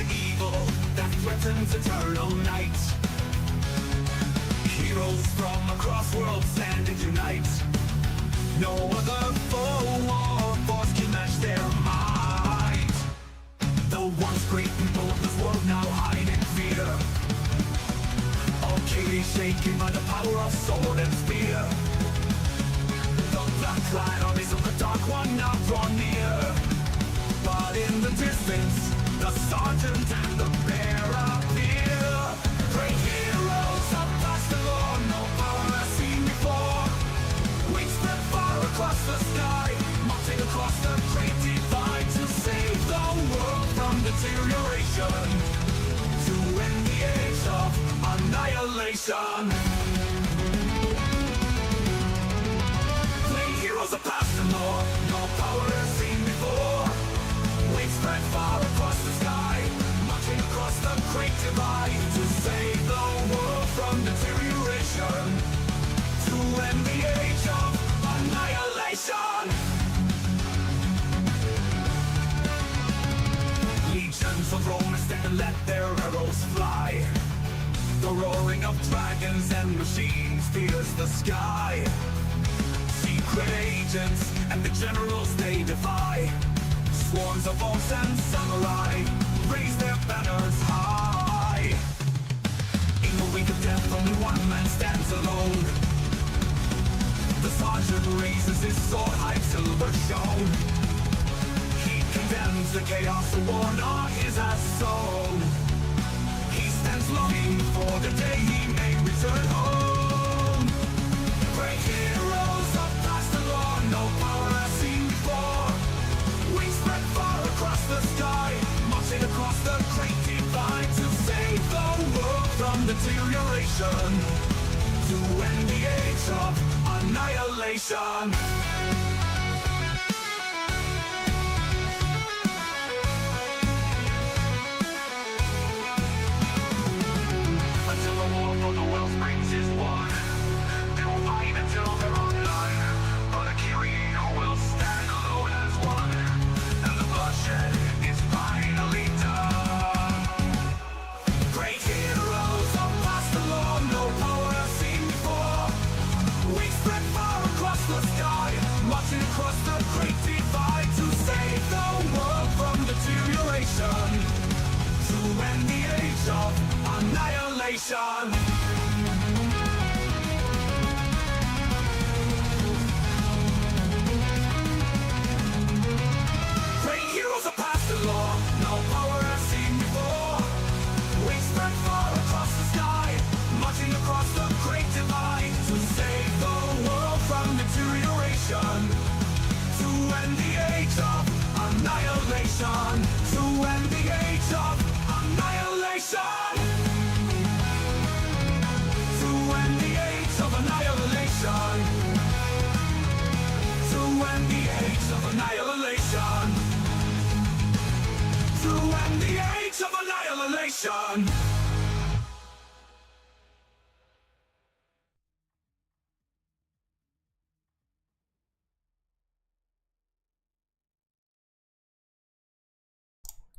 the evil that threatens eternal night. Heroes from across worlds stand and unite. No other foe or force can match their might. The once great people of this world now hide in fear. Arcadia shaken by the power of sword and spear. The black-clad armies of the Dark One now draw near. But in the distance, the sergeant and the bear appear. Great heroes of past the law, no power has seen before. Wings spread far across the sky, marching across the great divide to save the world from deterioration, to end the age of annihilation. Great heroes of past the law, no power has seen before. Wings spread far across the sky, marching across the great divide to save the world from deterioration, to end the age of annihilation. Legions of Rome stand and let their arrows fly. The roaring of dragons and machines fills the sky. Secret agents and the generals they defy. Swarms of orcs and samurai raise their banners high. In the wake of death, only one man stands alone. The sergeant raises his sword, high silver shone. He condemns the chaos the warlord is has sown. He stands longing for the day he may return home. Great heroes of past the law, no power has seen before. Wings spread far across the sky, marching across the great divide to save the world from deterioration, to end the age of annihilation. Until the war for the world springs is won, they will fight until they're on none. But a hero will stand alone as one, and the bloodshed is finally done. Great heroes of past the law, no power has seen before. Wings spread far across the sky, marching across the great divide to save the world from deterioration, to end the age of annihilation. Great heroes are past the law, no power has seen before. Wings spread far across the sky, marching across the great divide to save the world from deterioration, to end the age of annihilation, to end the age of annihilation, to end the age of annihilation, to end the age of annihilation, to end the age of annihilation.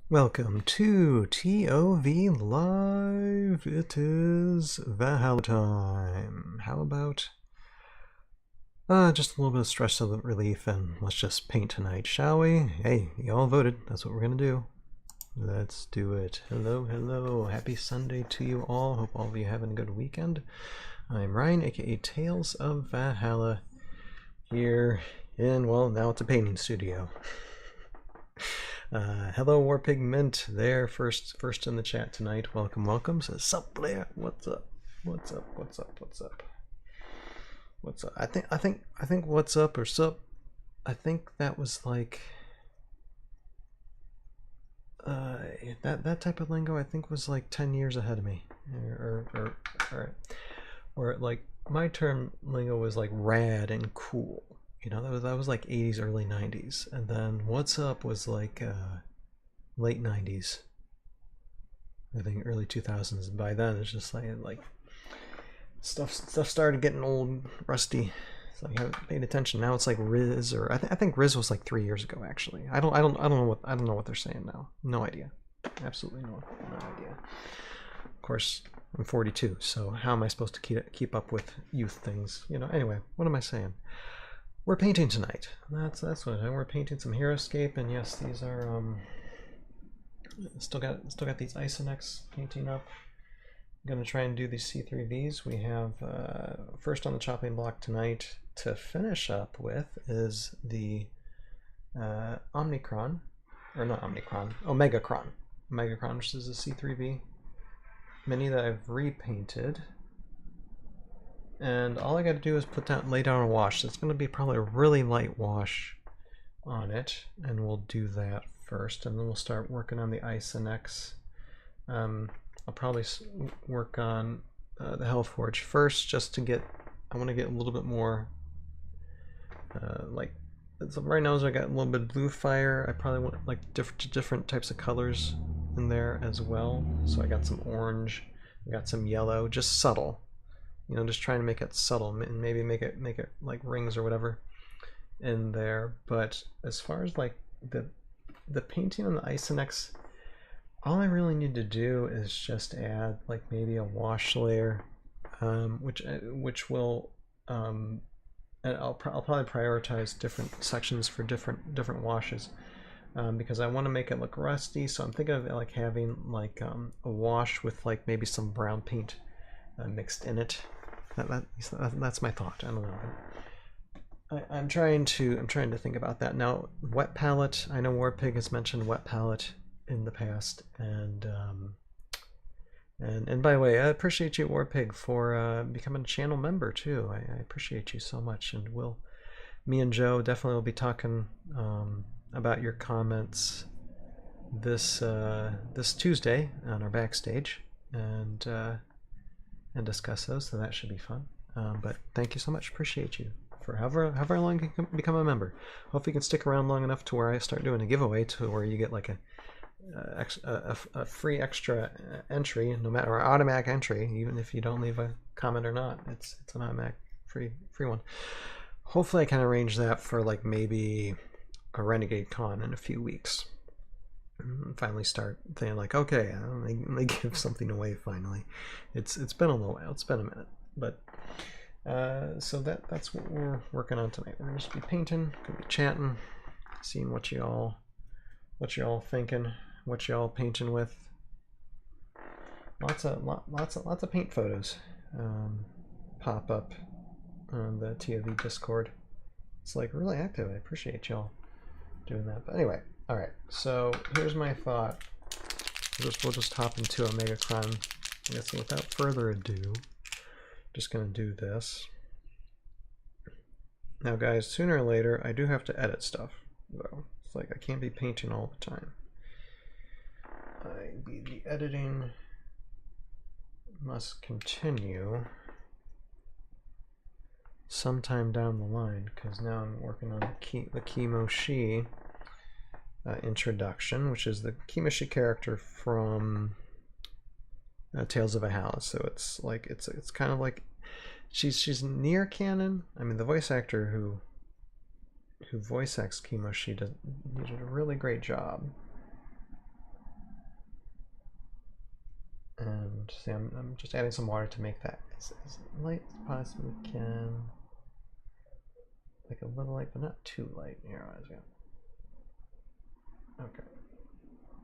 Welcome to ToV Live. It is Valhalla time. How about just a little bit of stress relief, and let's just paint tonight, shall we? Hey, you all voted. That's what we're gonna do. Let's do it. Hello, hello. Happy Sunday to you all. Hope all of you having a good weekend. I'm Ryan, aka Tales of Valhalla, here in, well, now it's a painting studio. Hello, Warpigment there, first in the chat tonight. Welcome, welcome. Says, sup, Blair? What's up? What's up? What's up? What's up? What's up? I think what's up or sup? I think that was like that type of lingo. I think was like 10 years ahead of me, or like my term lingo was like rad and cool. You know, that was like 80s, early 90s, and then what's up was like late 90s. I think early 2000s. And by then, it's just like stuff started getting old, rusty. So I haven't paid attention. Now it's like Riz, or I think Riz was like 3 years ago. Actually, I don't know what they're saying now. No idea. Absolutely no idea. Of course, I'm 42, so how am I supposed to keep up with youth things? You know. Anyway, what am I saying? We're painting tonight. That's what we're painting some Heroscape, and yes, these are still got these Eiseneks painting up. I'm gonna try and do these C3Vs. We have first on the chopping block tonight to finish up with is the Omegacron, or not Omegacron, Omegacron, which is a C3V mini that I've repainted. And all I got to do is lay down a wash. So it's going to be probably a really light wash on it, and we'll do that first, and then we'll start working on the Eiseneks. I'll probably work on the Hellforge first, just to I want to get a little bit more like. So right now, I got a little bit of blue fire. I probably want like different types of colors in there as well. So I got some orange, I got some yellow, just subtle. You know, just trying to make it subtle and maybe make it like rings or whatever in there. But as far as like the painting on the Eiseneks, all I really need to do is just add like maybe a wash layer, which will and I'll probably prioritize different sections for different washes, because I want to make it look rusty. So I'm thinking of like having like a wash with like maybe some brown paint mixed in it. That's my thought. I don't know. I'm trying to think about that now. Wet palette. I know Warpig has mentioned wet palette in the past, and by the way, I appreciate you, Warpig, for becoming a channel member too. I appreciate you so much, and me and Joe definitely will be talking about your comments this Tuesday on our backstage, and discuss those. So that should be fun. But thank you so much. Appreciate you for however long you can become a member. Hope you can stick around long enough to where I start doing a giveaway to where you get like a free extra entry, no matter automatic entry, even if you don't leave a comment or not. It's an automatic free one. Hopefully I can arrange that for like maybe a Renegade Con in a few weeks. Finally start thinking like, okay, let me give something away finally. It's been a little while. It's been a minute, but so that's what we're working on tonight. We're gonna just be painting, gonna be chatting, seeing what y'all thinking, what y'all painting with. Lots of paint photos pop up on the ToV Discord. It's like really active. I appreciate y'all doing that. But anyway, all right. So here's my thought. We'll just hop into Omegacron. I guess without further ado, just gonna do this. Now, guys, sooner or later, I do have to edit stuff, though. It's like I can't be painting all the time. The editing must continue sometime down the line, because now I'm working on the Kimoshi introduction, which is the Kimoshi character from Tales of Valhalla. So it's like it's kind of like she's near canon. I mean, the voice actor who voice acts Kimoshi did a really great job. And see, I'm just adding some water to make that as light as possibly can. Like a little light, but not too light. Here, okay,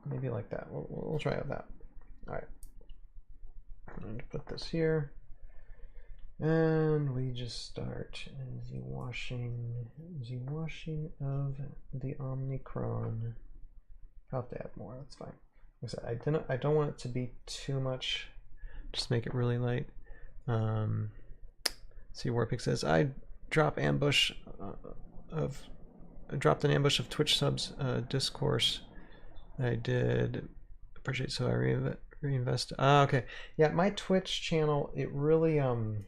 maybe like that. We'll try with that. All right. I'm going to put this here, and we just start the washing of the Omegacron. I'll have to add more. That's fine. Like I said, I don't want it to be too much. Just make it really light. See, Warpig says I dropped an ambush of Twitch subs discourse. I did appreciate, so I reinvest. Okay, yeah, my Twitch channel, it really I don't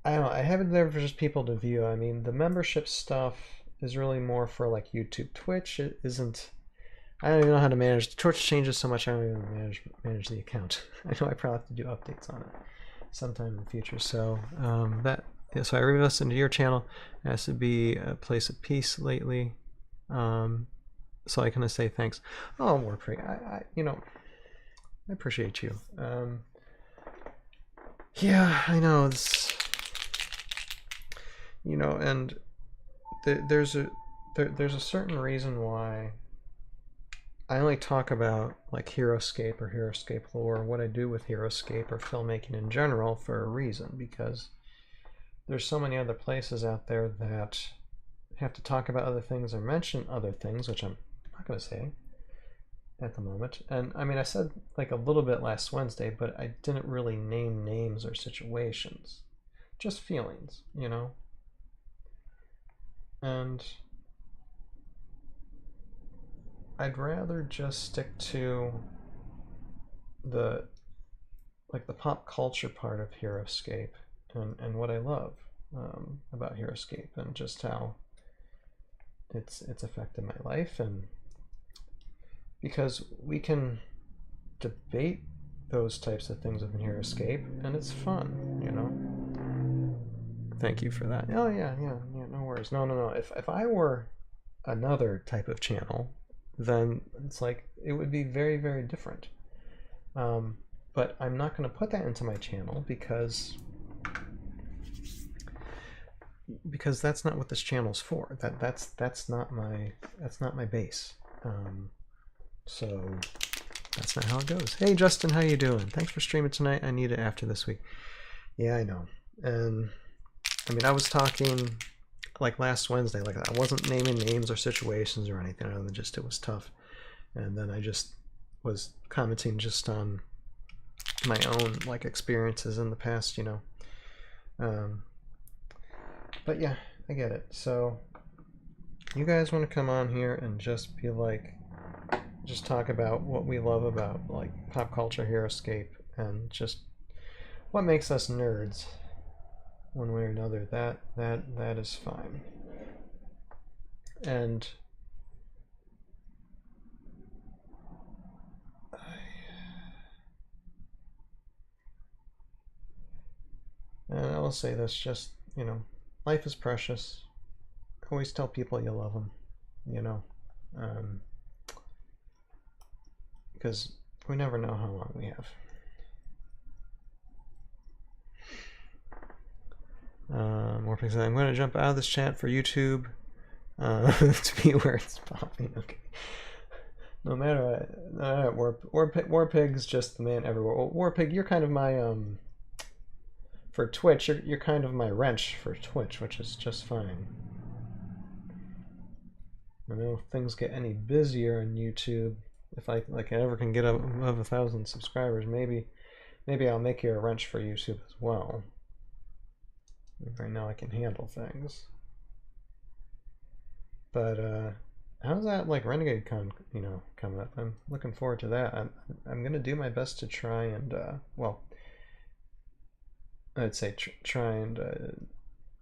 know, I have it there for just people to view. I mean, the membership stuff is really more for like YouTube. Twitch, it isn't. I don't even know how to manage. The Twitch changes so much, I don't even manage the account. I know I probably have to do updates on it sometime in the future. So so I reinvest into your channel. It has to be a place of peace lately. so I can say thanks. Oh, Warprig, I appreciate you. Yeah, I know it's, and there's a certain reason why I only talk about like Heroscape or Heroscape lore, what I do with Heroscape or filmmaking in general, for a reason, because there's so many other places out there that have to talk about other things or mention other things, which I'm not going to say at the moment. And I mean, I said like a little bit last Wednesday, but I didn't really name names or situations, just feelings, and I'd rather just stick to the pop culture part of Heroscape and what I love about Heroscape, and just how it's affected my life, and because we can debate those types of things within Heroscape, and it's fun, Thank you for that. Oh yeah, no worries. No. If I were another type of channel, then it's like it would be very, very different. But I'm not going to put that into my channel because that's not what this channel's for. That's not my base. So that's not how it goes. Hey Justin, how you doing? Thanks for streaming tonight. I need it after this week. Yeah, I know. And I mean, I was talking like last Wednesday, like I wasn't naming names or situations or anything other than just it was tough. And then I just was commenting just on my own like experiences in the past, but yeah, I get it. So you guys want to come on here and just be like, just talk about what we love about like pop culture, Heroscape, and just what makes us nerds one way or another, that is fine. And I will say this, just, life is precious. Always tell people you love them, because we never know how long we have. Morphic said, I'm going to jump out of this chat for YouTube to be where it's popping. Okay. No matter what, Warpig's just the man everywhere. Well, Warpig, you're kind of my for Twitch. You're kind of my wrench for Twitch, which is just fine. I know if things get any busier on YouTube, if I ever can get above 1,000 subscribers, maybe I'll make you a wrench for YouTube as well. Right now I can handle things. But how's that like Renegade Con, coming up? I'm looking forward to that. I'm gonna do my best to try and well, I'd say try and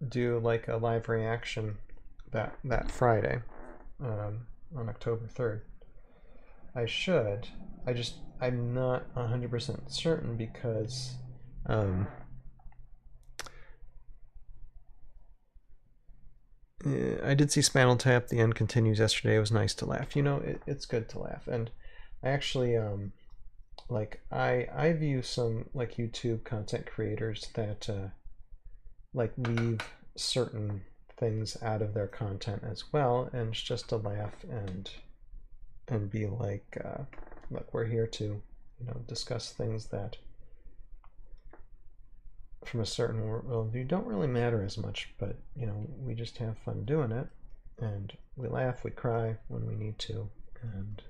do like a live reaction that Friday on October 3rd. I should. I'm not 100% certain because I did see Spinal Tap. The end continues yesterday. It was nice to laugh. It's good to laugh. And I actually I view some like YouTube content creators that like leave certain things out of their content as well, and it's just to laugh and be like, look, we're here to discuss things that from a certain worldview don't really matter as much, but we just have fun doing it, and we laugh, we cry when we need to, and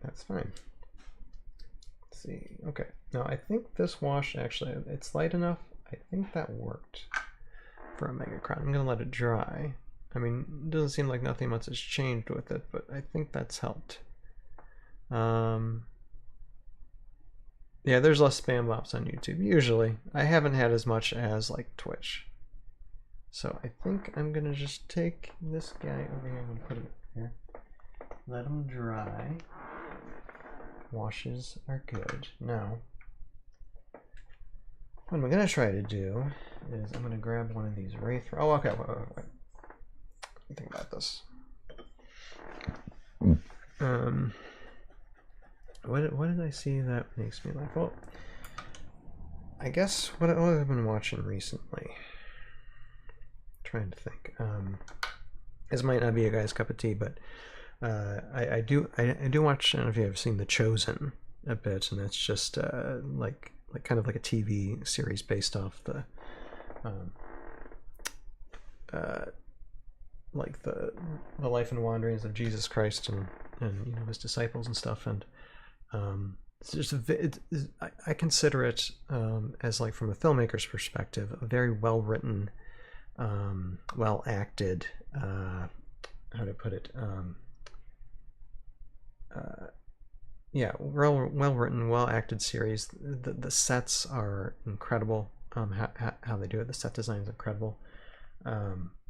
that's fine. Let's see. Okay, now I think this wash actually, it's light enough. I think that worked for Omegacron. I'm gonna let it dry. I mean, it doesn't seem like nothing much has changed with it, but I think that's helped. Yeah, there's less spam bops on YouTube, usually. I haven't had as much as, like, Twitch. So I think I'm gonna just take this guy over here and put it here. Let him dry. Washes are good. Now, what I'm gonna try to do is I'm gonna grab one of these Wraith... Oh, okay, wait. think about this. What did I see that makes me laugh? Well, I guess what I've been watching recently. Trying to think. This might not be a guy's cup of tea, but I do watch. I don't know if you have seen The Chosen a bit, and that's just like kind of like a TV series based off the like the life and wanderings of Jesus Christ and you know, his disciples and stuff, and it's just I consider it as, like, from a filmmaker's perspective, a very well written, well acted, how to put it, yeah, well written, well acted series. The sets are incredible. How they do it, the set design is incredible.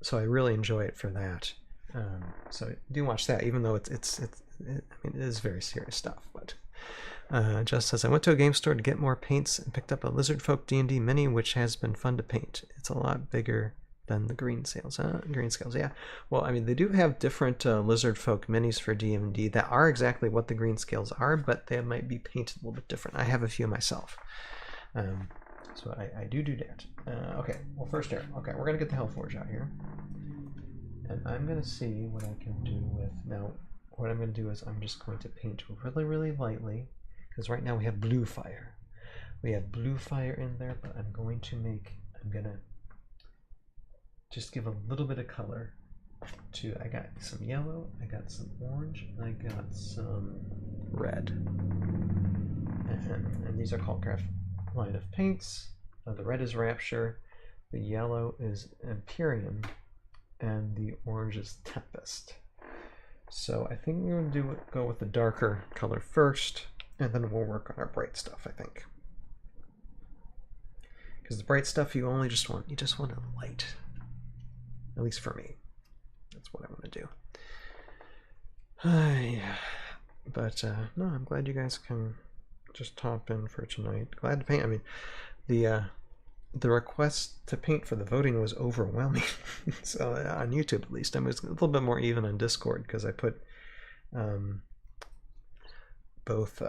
So I really enjoy it for that. So do watch that, even though I mean, it is very serious stuff. But just as I went to a game store to get more paints and picked up a Lizard Folk D&D mini, which has been fun to paint. It's a lot bigger than the green scales. Green scales, yeah. Well, I mean, they do have different Lizard Folk minis for D&D that are exactly what the green scales are, but they might be painted a little bit different. I have a few myself. So I do that. Okay, well, first here. Okay, we're going to get the Hellforge out here. And I'm going to see what I can do with... Now, what I'm going to do is I'm just going to paint really, really lightly. Because right now we have blue fire. We have blue fire in there, but I'm going to just give a little bit of color to... I got some yellow, I got some orange, and I got some red. And these are called craft line of paints. The red is Rapture, the yellow is Empyrean, and the orange is Tempest. So I think we're going to go with the darker color first, and then we'll work on our bright stuff, I think. Because the bright stuff you just want a light. At least for me. That's what I want to do. Yeah. But no, I'm glad you guys can just hop in for tonight. Glad to paint. I mean, the request to paint for the voting was overwhelming. So on YouTube, at least, I mean, it's a little bit more even on Discord because I put both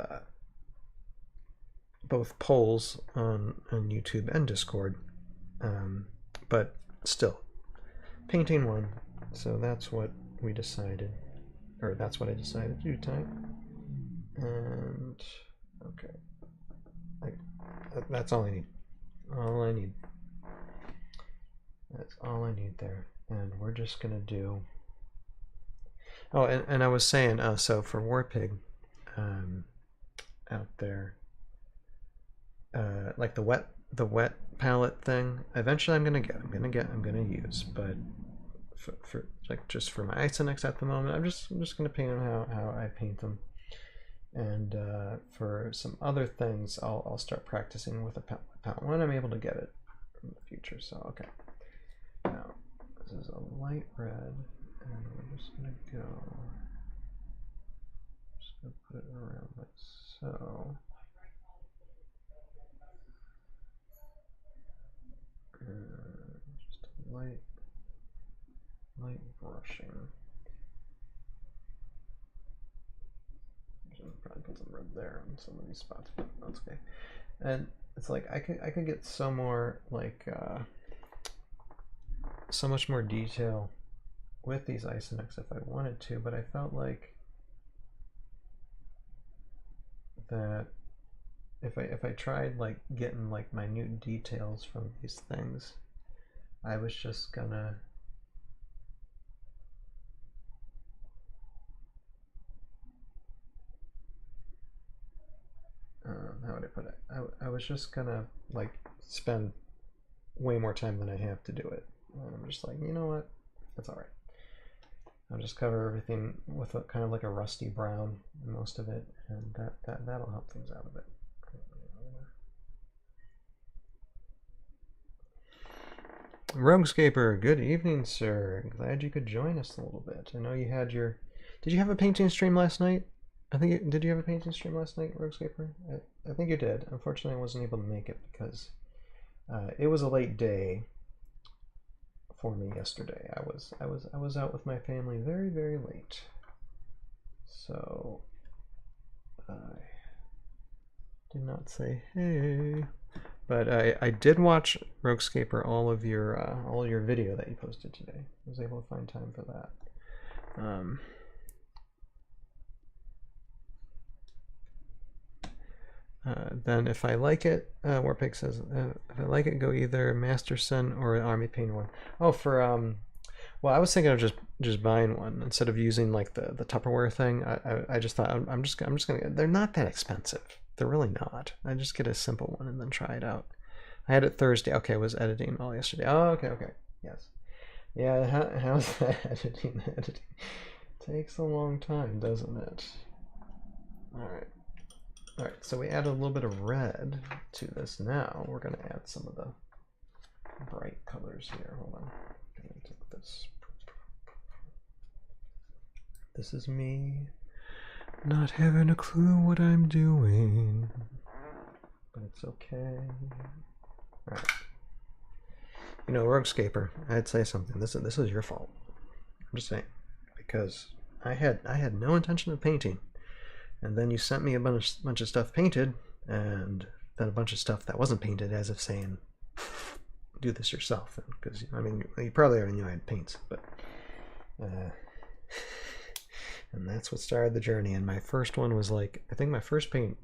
polls on YouTube and Discord, but still, painting won. So that's what we decided, or that's what I decided to do tonight. And okay, that's all I need. That's all I need there. And we're just gonna do... Oh, and I was saying, so for Warpig, out there, like the wet palette thing, eventually I'm gonna use, but for like just for my Eiseneks at the moment, I'm just gonna paint them how I paint them. And for some other things, I'll start practicing with a palette when I'm able to get it in the future. So okay, now this is a light red, and we're just gonna put it around like so. Just light brushing. Probably put some red there on some of these spots, but that's okay. And it's like I could get so more like so much more detail with these Eiseneks if I wanted to, but I felt like that if I tried like getting like minute details from these things, I was just gonna how would I put it? I was just gonna like spend way more time than I have to do it. And I'm just like, you know what? That's all right. I'll just cover everything with a kind of like a rusty brown, most of it, and that'll help things out a bit. Roguescaper, good evening, sir. Glad you could join us a little bit. I know you had your... Did you have a painting stream last night? Did you have a painting stream last night, Roguescaper? I think you did. Unfortunately, I wasn't able to make it because it was a late day for me yesterday. I was out with my family very, very late. So I did not say hey. But I did watch Roguescaper all your video that you posted today. I was able to find time for that. Then if I like it, Warpig says, if I like it, go either Masterson or Army Painter one. Oh, for well, I was thinking of just buying one instead of using like the Tupperware thing. I just thought I'm just gonna get, they're not that expensive. They're really not. I just get a simple one and then try it out. I had it Thursday. Okay, I was editing all yesterday. Oh, okay, yes. Yeah, how's that editing? Editing takes a long time, doesn't it? All right, so we added a little bit of red to this. Now we're gonna add some of the bright colors here. Hold on. I'm gonna take this. This is me not having a clue what I'm doing, but it's okay. All right. You know, Roguescaper, I'd say something. This is your fault. I'm just saying, because I had no intention of painting, and then you sent me a bunch of stuff painted, and then a bunch of stuff that wasn't painted, as if saying, do this yourself. Because I mean, you probably already knew I had paints, but and that's what started the journey. And my first one was like, I think my first paint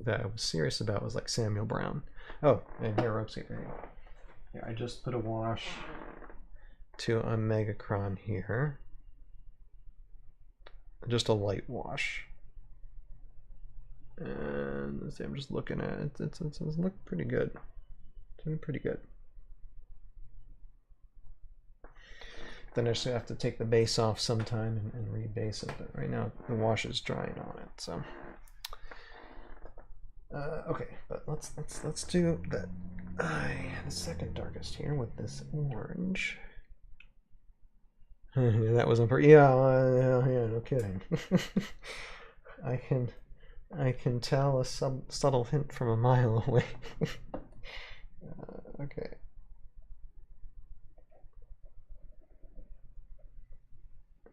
that I was serious about was like Samuel Brown. Oh, and here, Roguescaper. Yeah, I just put a wash to Omegacron here. Just a light wash. And let's see, I'm just looking at it. It's looking pretty good. It's looking pretty good. Then I just have to take the base off sometime and rebase it. But right now the wash is drying on it. So okay, but let's do that. The second darkest here with this orange. That was on purpose. Yeah, no kidding. I can tell a subtle hint from a mile away. Okay.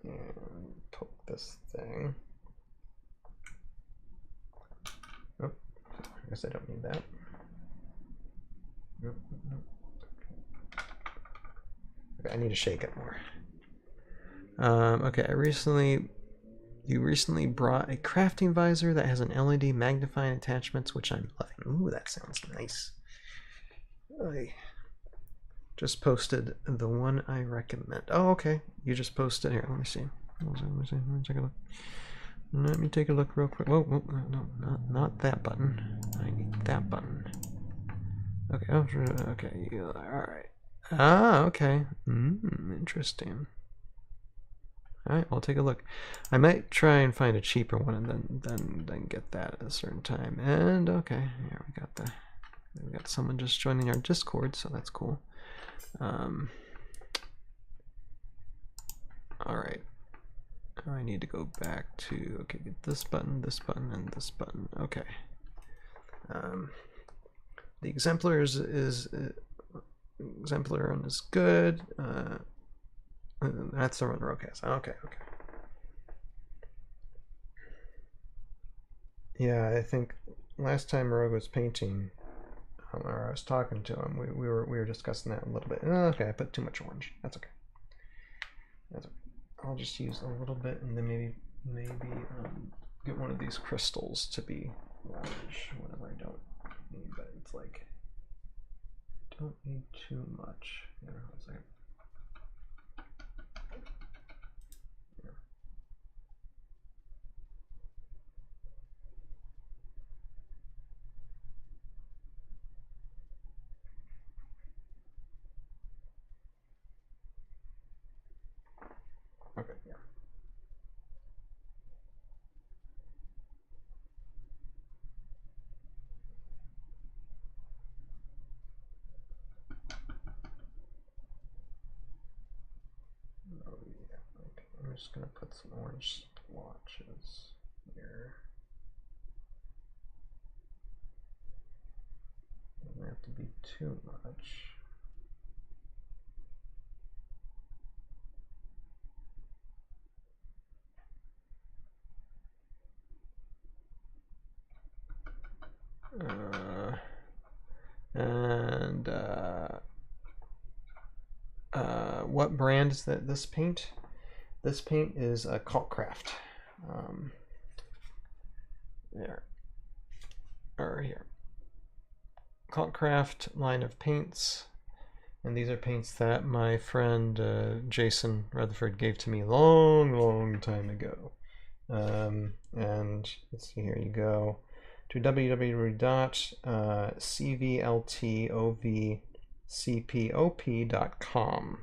And poke this thing. Oh, I guess I don't need that. Nope. Okay, I need to shake it more. Okay, you recently brought a crafting visor that has an LED magnifying attachments, which I'm loving. Ooh, that sounds nice. I just posted the one I recommend. Oh, okay. You just posted here. Let me see. Let me take a look. Let me take a look real quick. Whoa, no, not that button. I need that button. Okay. Oh, okay. All right. Ah, okay. Interesting. All right, I'll take a look. I might try and find a cheaper one and then get that at a certain time. And okay, here we got someone just joining our Discord, so that's cool. All right. I need to go back to get this button, and this button. Okay. The exemplar is exemplar is good. That's the one Rogue has. Okay. Yeah, I think last time Rogue was painting, or I was talking to him, we were discussing that a little bit. Okay, I put too much orange. That's okay. I'll just use a little bit, and then maybe get one of these crystals to be orange whenever I don't need. But it's like, don't need too much. Here, one second. Okay, yeah. Oh yeah, okay. I'm just gonna put some orange splotches here. Doesn't have to be too much. And what brand is that? This paint? This paint is a Cultcraft. There. Or here. Cultcraft line of paints. And these are paints that my friend Jason Rutherford gave to me a long time ago. And let's see, here you go to www.cvltovcpop.com.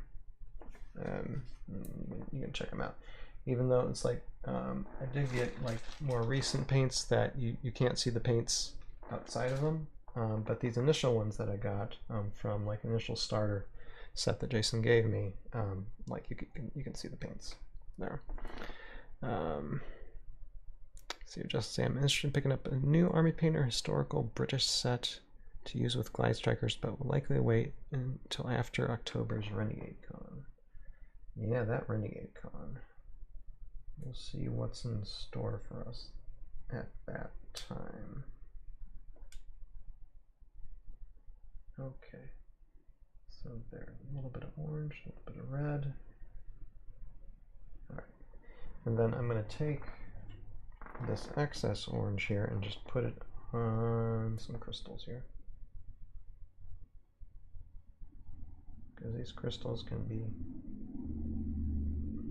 You can check them out. Even though it's like I did get like more recent paints that you can't see the paints outside of them. But these initial ones that I got from like initial starter set that Jason gave me, like you can see the paints there. So just say I'm interested in picking up a new Army Painter historical British set to use with Glide Strikers, but will likely wait until after October's Renegade Con. Yeah, that Renegade Con. We'll see what's in store for us at that time. Okay, so there, a little bit of orange, a little bit of red. All right, and then I'm going to take this excess orange here and just put it on some crystals here. Because these crystals can be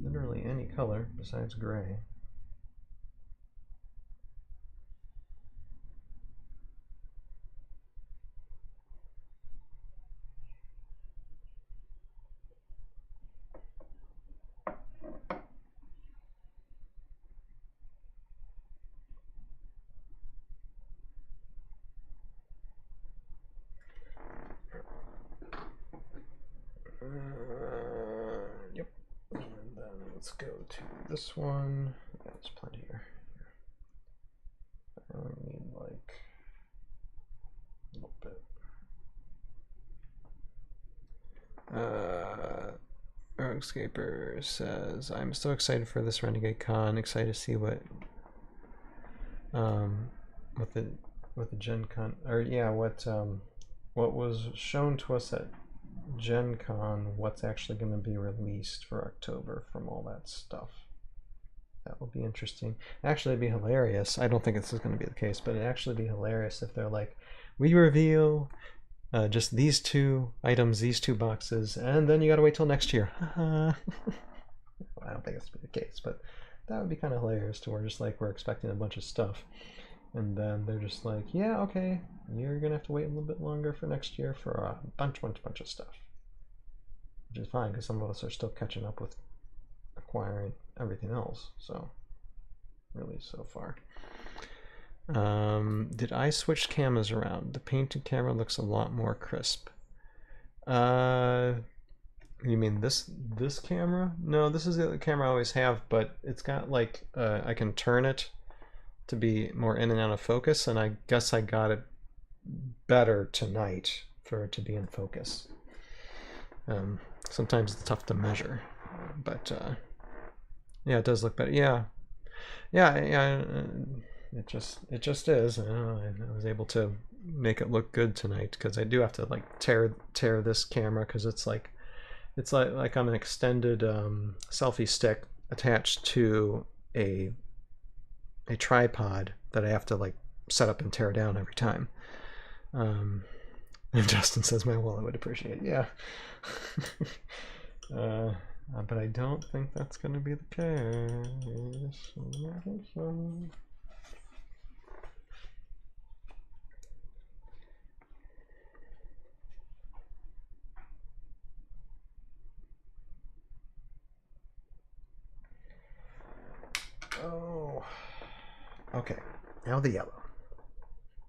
literally any color besides gray. Yep. And then let's go to this one. Yeah, there's plenty here. I only need like a little bit. Heroscape says, I'm so excited for this Renegade Con. Excited to see what the Gen Con, or yeah, what was shown to us at Gen Con, what's actually going to be released for October from all that stuff. That will be interesting. Actually, it'd be hilarious. I don't think this is going to be the case, but it'd actually be hilarious if they're like, we reveal just these two items, these two boxes, and then you got to wait till next year. I don't think that's going to be the case, but that would be kind of hilarious to where just like we're expecting a bunch of stuff, and then they're just like, yeah, okay, you're going to have to wait a little bit longer for next year for a bunch of stuff. Which is fine, because some of us are still catching up with acquiring everything else, so really so far. Did I switch cameras around? The painted camera looks a lot more crisp. You mean this camera? No, this is the camera I always have, but it's got like I can turn it to be more in and out of focus, and I guess I got it better tonight for it to be in focus. Sometimes it's tough to measure, but yeah, it does look better. Yeah. It just is. I was able to make it look good tonight because I do have to like tear this camera because it's like I'm an extended selfie stick attached to a tripod that I have to like set up and tear down every time. And Justin says my wallet would appreciate it. Yeah. But I don't think that's going to be the case. Oh, okay. Now the yellow.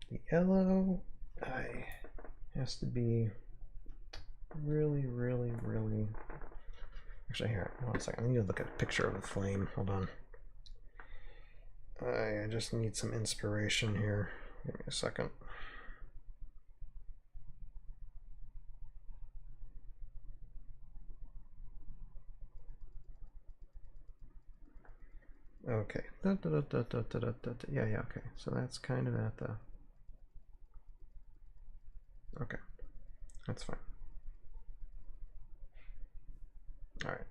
The yellow has to be really. Actually, here, 1 second. I need to look at a picture of the flame. Hold on. I just need some inspiration here. Give me a second. Okay. Yeah, okay. So that's kind of at the Okay, that's fine. All right.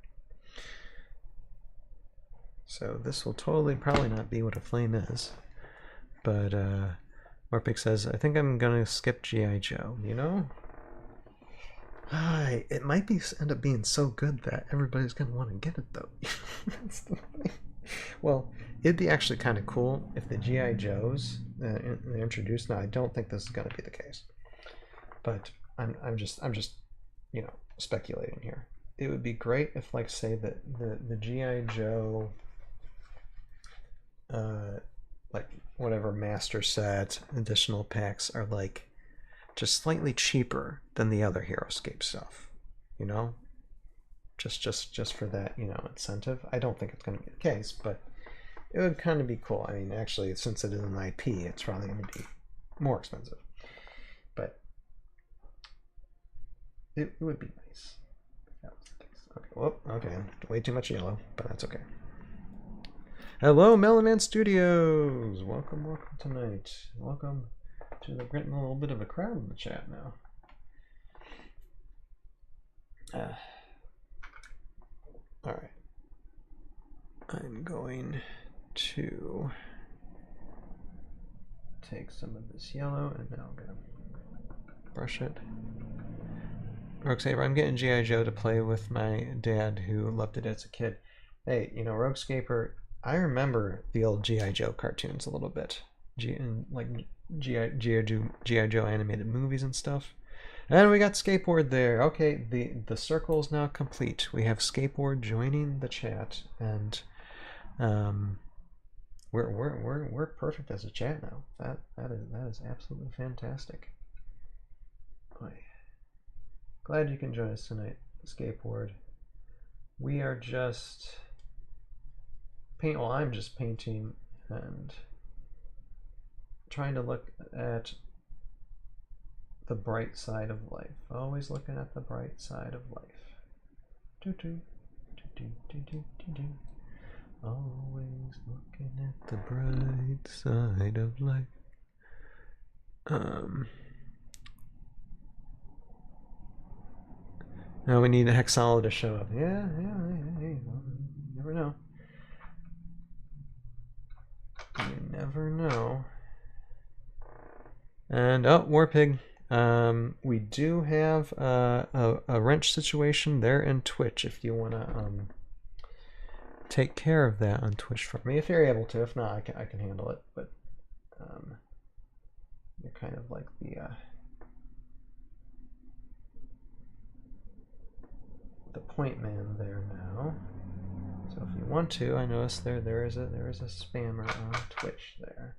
So this will probably not be what a flame is, but Warpig says, I think I'm gonna skip G.I. Joe, you know? It might end up being so good that everybody's gonna want to get it though. That's the thing. Well, it'd be actually kind of cool if the G.I. Joes they're introduced. Now, I don't think this is gonna be the case, but I'm just you know, speculating here. It would be great if, like, say that the G.I. Joe like whatever master set additional packs are like just slightly cheaper than the other Heroscape stuff, you know, just for that, you know, incentive. I don't think it's going to be the case, but it would kind of be cool. I mean, actually, since it is an IP, it's probably going to be more expensive, but it would be nice if that was the case. Okay, well, okay, way too much yellow, but that's okay. Hello, Melonman Studios! Welcome, welcome tonight. Welcome to the getting a little bit of a crowd in the chat now. Alright. I'm going to take some of this yellow and now I'm going to brush it. Roguescaper, I'm getting G.I. Joe to play with my dad who loved it as a kid. Hey, you know, Roguescaper, I remember the old G.I. Joe cartoons a little bit. Like G.I. Joe animated movies and stuff. And we got Skateboard there. Okay, the circle is now complete. We have Skateboard joining the chat, and we're perfect as a chat now. That is absolutely fantastic. Boy. Glad you can join us tonight, Skateboard. We are just I'm just painting and trying to look at the bright side of life. Always looking at the bright side of life. Always looking at the bright side of life. Now we need a Hexala to show up. Yeah, hey, never know. You never know. And Warpig, we do have a wrench situation there in Twitch if you want to take care of that on Twitch for me, if you're able to. If not, I can handle it. But you're kind of like the point man there now. So if you want to, I noticed there is a spammer on Twitch there,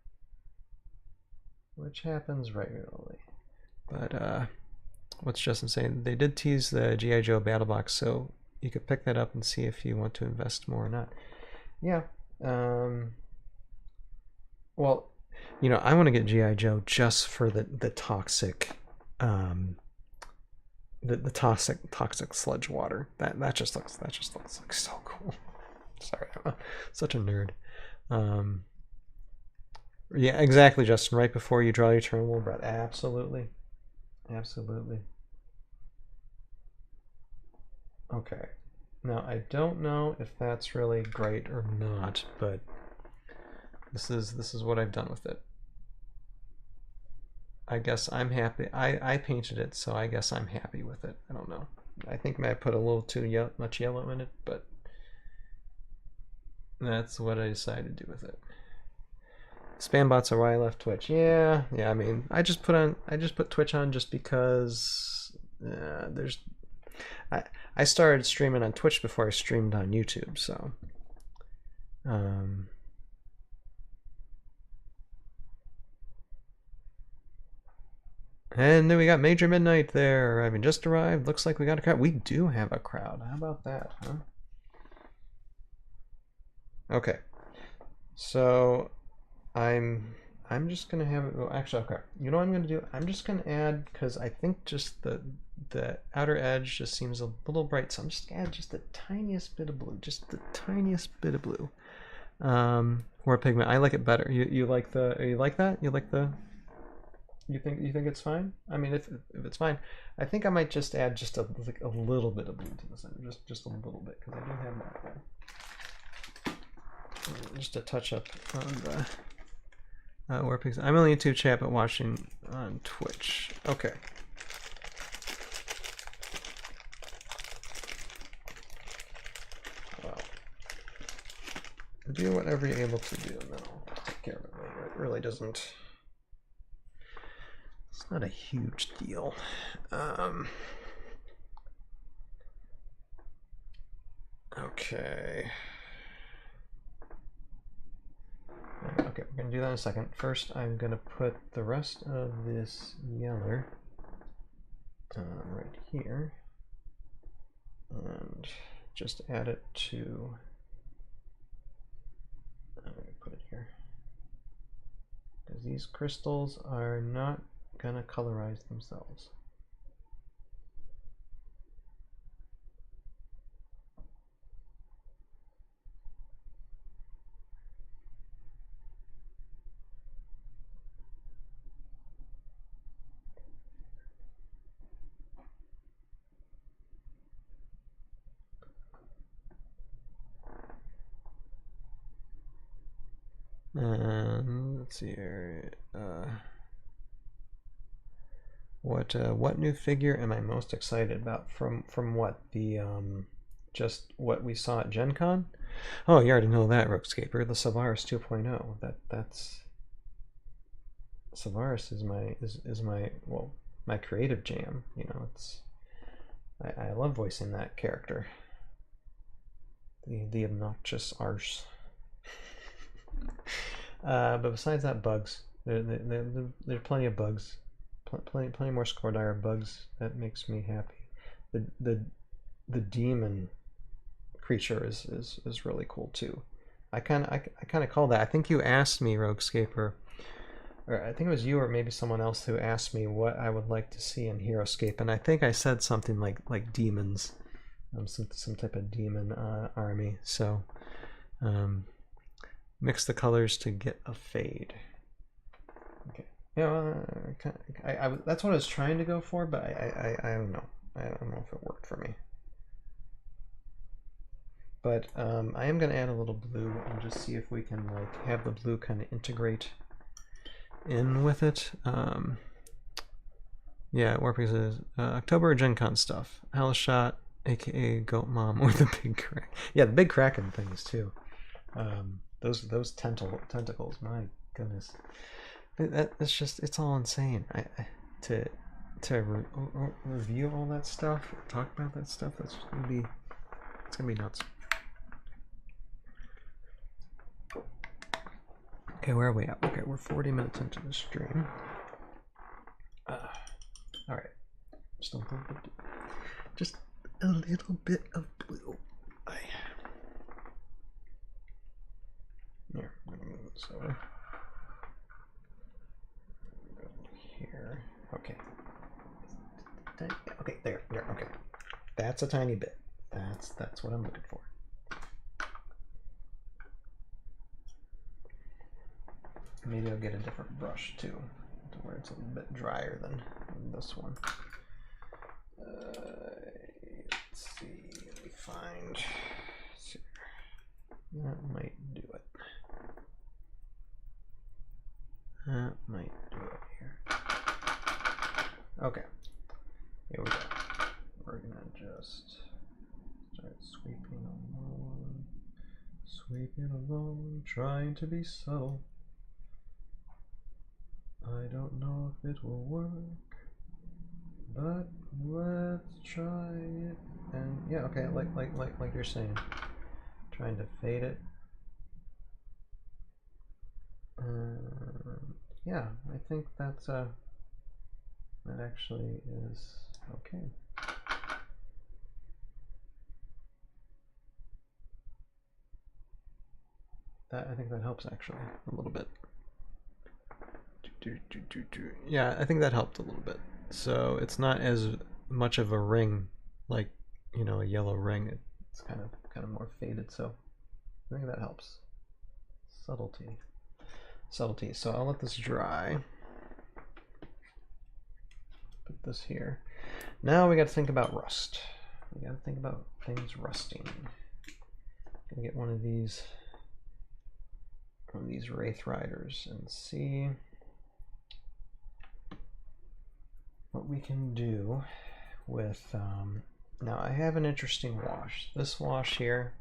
which happens regularly. But what's Justin saying? They did tease the G.I. Joe Battle Box, so you could pick that up and see if you want to invest more or not. Yeah. Well, you know, I want to get G.I. Joe just for the toxic the toxic sludge water. That just looks like so cool. Sorry, I'm such a nerd. Yeah, exactly, Justin. Right before you draw your terminal breath. Absolutely. Absolutely. Okay. Now, I don't know if that's really great or not, but this is what I've done with it. I guess I'm happy. I painted it, so I guess I'm happy with it. I don't know. I think I might put a little too much yellow in it, but that's what I decided to do with it. Spam bots are why I left Twitch. Yeah. I mean, I just put Twitch on just because I started streaming on Twitch before I streamed on YouTube, so and then we got Major Midnight there. I mean, just arrived. Looks like we got a crowd. We do have a crowd. How about that, huh? Okay. So I'm just gonna have it. Well, actually, okay. You know what I'm gonna do? I'm just gonna add, because I think just the outer edge just seems a little bright, so I'm just gonna add just the tiniest bit of blue, just the tiniest bit of blue. Or pigment. I like it better. You like the? You like that? You like the? You think it's fine? I mean, if it's fine, I think I might just add just a little bit of blue to the center, just a little bit, because I do have that there. Just a touch up on the Warpix. I'm only YouTube chat, but watching on Twitch. Okay. Well, do whatever you're able to do, and then I'll take care of it later. It really doesn't. It's not a huge deal. Okay. Okay, we're gonna do that in a second. First, I'm gonna put the rest of this yellow right here, and just add it to. I'm gonna put it here because these crystals are not gonna colorize themselves. Let's see here. What new figure am I most excited about from what the just what we saw at Gen Con? Oh, you already know that, Heroscaper. The Savaris 2.0. That's Savaris is my well, my creative jam. You know, it's I love voicing that character. The obnoxious arse. But besides that, bugs. There's plenty of bugs. Plenty more Scordire bugs. That makes me happy. The demon creature is really cool too. I kind of call that. I think you asked me, Roguescaper, or I think it was you or maybe someone else who asked me what I would like to see in Heroscape, and I think I said something like demons, some type of demon army. So. Mix the colors to get a fade. Okay. Yeah, that's what I was trying to go for, but I don't know. I don't know if it worked for me. But I am gonna add a little blue and just see if we can like have the blue kind of integrate in with it. Yeah, Warpix is October Gen Con stuff. Shot, aka Goat Mom, or the Big Crack. Yeah, the Big Kraken things too. Those tentacles, my goodness, that's just, it's all insane. To review all that stuff, talk about that stuff, it's gonna be nuts. Okay, where are we at? Okay, we're 40 minutes into the stream. All right, just a little bit of blue. Here, I'm gonna move this over. Go here. Okay. Okay, there. Okay. That's a tiny bit. That's what I'm looking for. Maybe I'll get a different brush too, to where it's a little bit drier than this one. Let's see. Let me find. That might do it. That might do it here. Okay, here we go. We're gonna just start sweeping along, trying to be subtle. I don't know if it will work, but let's try it. And yeah, okay, like you're saying, trying to fade it. Yeah, I think that's that actually is okay. I think that helps actually a little bit. Yeah, I think that helped a little bit. So it's not as much of a ring, like, you know, a yellow ring. It's kind of more faded. So I think that helps. Subtlety. So I'll let this dry. Put this here. Now we got to think about rust. We got to think about things rusting. Gonna get one of these Wraith Riders and see what we can do with. Now I have an interesting wash. This wash here,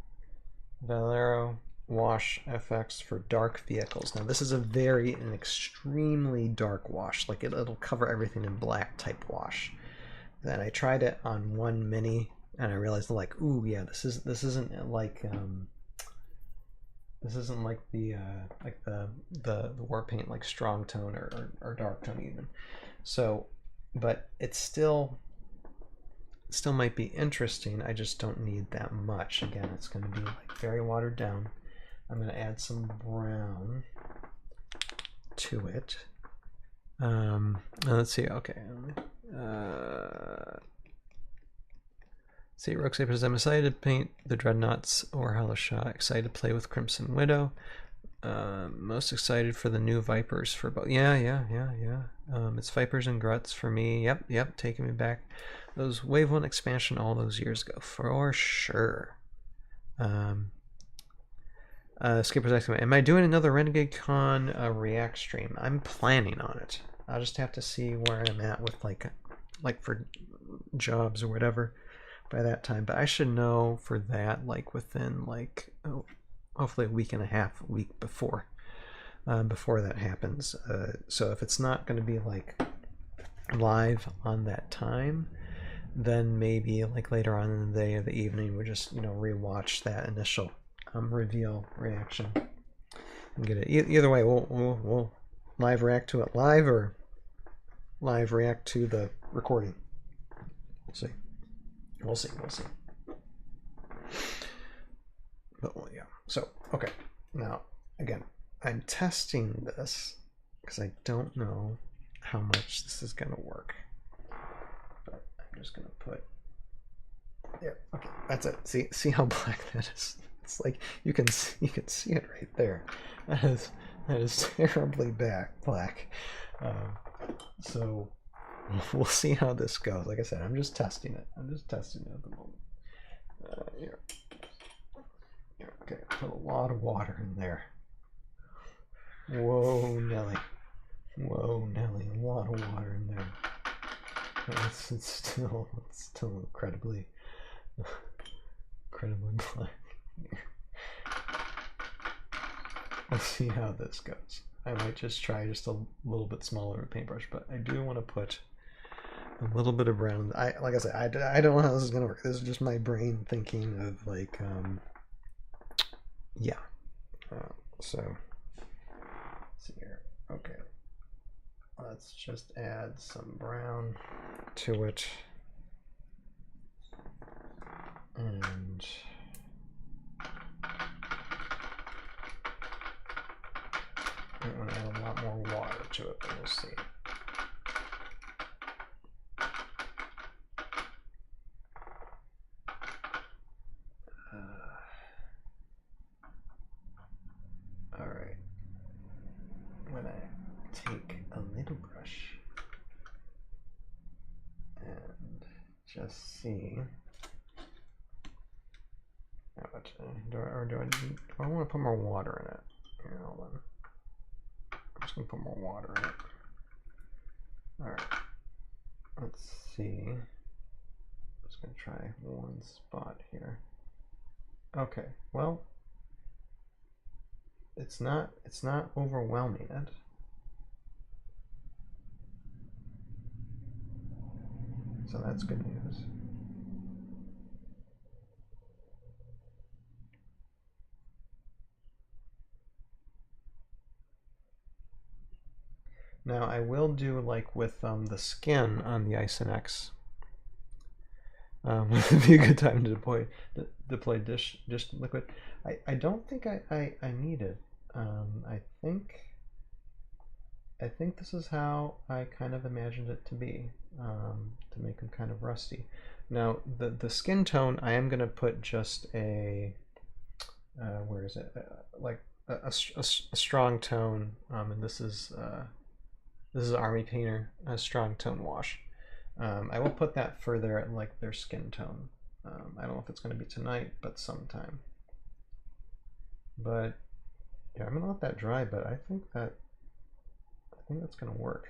Valero Wash FX for dark vehicles. Now this is an extremely dark wash. Like it'll cover everything in black type wash. Then I tried it on one Mini and I realized like, ooh yeah, this isn't like the war paint like strong tone or dark tone even. So, but it's still might be interesting. I just don't need that much. Again, it's going to be like very watered down. I'm going to add some brown to it. Let's see. Okay. See, Heroscape says, I'm excited to paint the Dreadnoughts or Helishah. Excited to play with Crimson Widow. Most excited for the new Vipers for both. Yeah. It's Vipers and Gruts for me. Yep. Taking me back. Those Wave 1 expansion all those years ago, for sure. Skipper's asking, am I doing another Renegade Con React stream? I'm planning on it. I'll just have to see where I'm at with like for jobs or whatever by that time. But I should know for that like within like hopefully a week and a half, a week before that happens. So if it's not going to be like live on that time, then maybe like later on in the day or the evening we just rewatch that initial reveal reaction and get it. Either way, we'll live react to it live or live react to the recording. We'll see. But well, yeah. So okay, now again, I'm testing this because I don't know how much this is gonna work. But I'm just gonna put there. Okay, that's it. See how black that is. It's like you can see it right there. That is terribly black. So we'll see how this goes. Like I said, I'm just testing it. at the moment. Here. Okay, put a lot of water in there. Whoa, Nelly, a lot of water in there. It's still incredibly black. Let's see how this goes. I might just try just a little bit smaller of a paintbrush, but I do want to put a little bit of brown. Like I said, I don't know how this is gonna work. This is just my brain thinking of like yeah. So let's see here. Okay, let's just add some brown to it, and I'm going to add a lot more water to it, but we'll see. All right. When I take a little brush and just see. Do I want to put more water in it? Here, hold on. I'm just going to put more water in it. Alright. Let's see. I'm just going to try one spot here. Okay, well, it's not overwhelming it. So that's good news. Now I will do like with the skin on the Eiseneks. Would be a good time to deploy dish liquid. I don't think I need it. I think this is how I kind of imagined it to be, to make them kind of rusty. Now the skin tone, I am gonna put just a where is it? Like a strong tone, and this is Army Painter, a strong tone wash. I will put that further at like their skin tone. I don't know if it's going to be tonight, but sometime. But yeah, I'm gonna let that dry. But I think that's gonna work.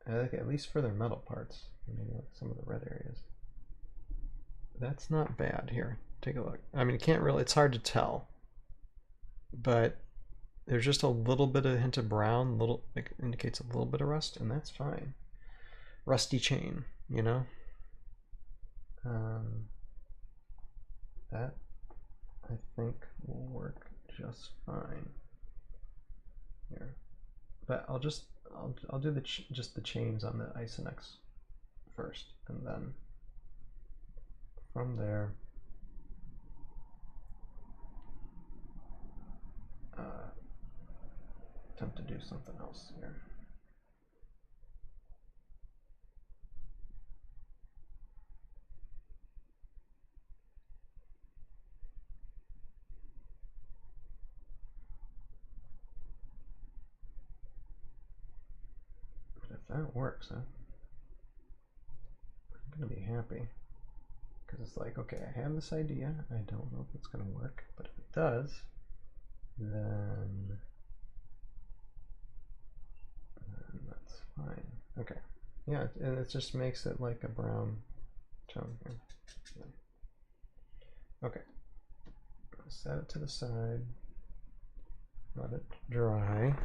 I think at least for their metal parts, maybe like some of the red areas. That's not bad. Here, take a look. I mean, you can't really. It's hard to tell, but there's just a little bit of hint of brown. Little like, indicates a little bit of rust, and that's fine. Rusty chain, you know. That I think will work just fine here. But I'll do just the chains on the Eiseneks first, and then from there attempt to do something else here. That works, huh? I'm gonna be happy, because it's like, okay, I have this idea, I don't know if it's gonna work, but if it does, then that's fine. Okay, yeah, and it just makes it like a brown tone here. Okay, set it to the side, let it dry.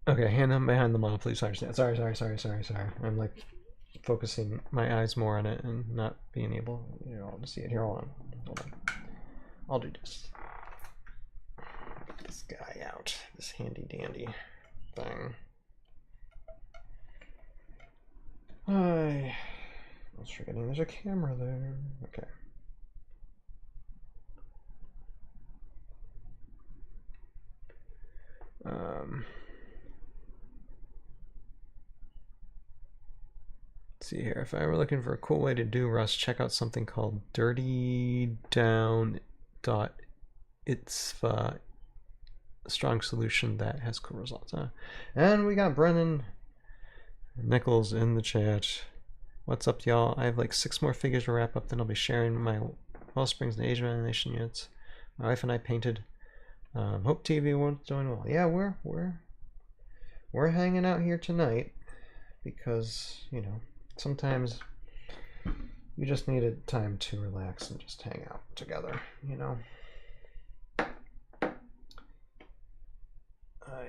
Okay, hand them behind the model, please. Sorry. I'm like focusing my eyes more on it and not being able, to see it here. Hold on. I'll do this. Get this guy out. This handy dandy thing. I was forgetting there's a camera there. Okay. Let's see here. If I were looking for a cool way to do rust, check out something called dirtydown.itsva, a strong solution that has cool results. And we got Brennan Nichols in the chat. What's up, y'all? I have like 6 more figures to wrap up, then I'll be sharing my Wellsprings and Asian animation units. My wife and I painted. Hope TV was doing well. Yeah, we're hanging out here tonight because, sometimes you just need a time to relax and just hang out together,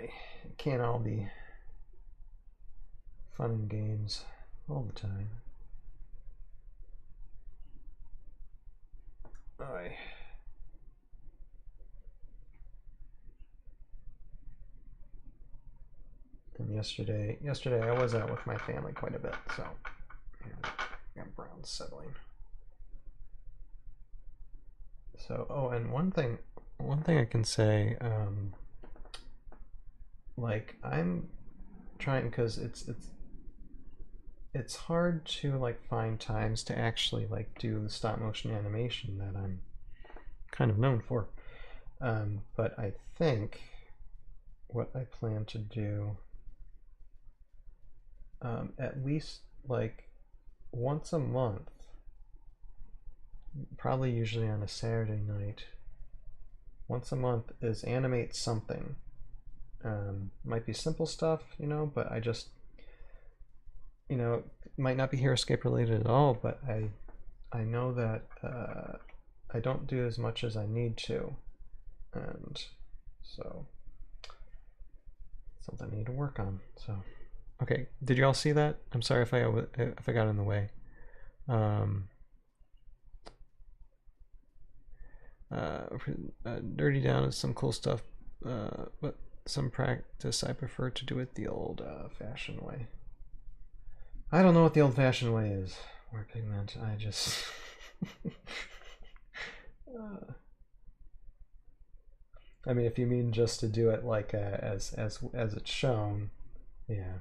It can't all be fun and games all the time. And yesterday I was out with my family quite a bit, so got brown settling. So, and one thing I can say, like I'm trying, because it's hard to like find times to actually like do the stop motion animation that I'm kind of known for. But I think what I plan to do, at least like once a month, probably usually on a Saturday night, once a month, is animate something. Might be simple stuff, but I just, it might not be Heroscape related at all, but I know that I don't do as much as I need to, and so something I need to work on. So, okay, did you all see that? I'm sorry if I got in the way. Dirty Down is some cool stuff, but some practice I prefer to do it the old-fashioned way. I don't know what the old-fashioned way is. Or pigment. I just I mean, if you mean just to do it like as it's shown, yeah.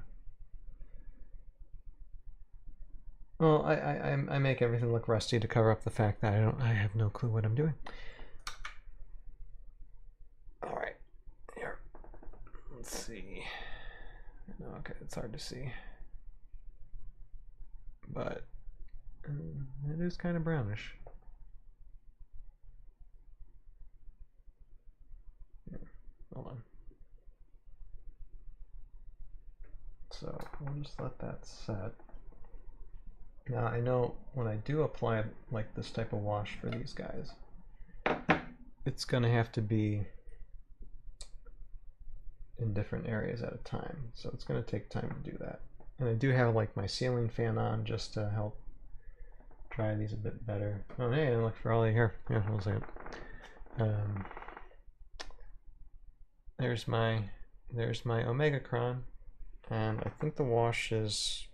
Well, I make everything look rusty to cover up the fact that I have no clue what I'm doing. All right, here. Let's see. No, okay, it's hard to see. But it is kind of brownish. Yeah, hold on. So we'll just let that set. Now I know when I do apply like this type of wash for these guys, it's gonna have to be in different areas at a time. So it's gonna take time to do that. And I do have like my ceiling fan on just to help dry these a bit better. Oh hey, look for all you here. Yeah, hold on a second. There's my Omegacron. And I think the wash is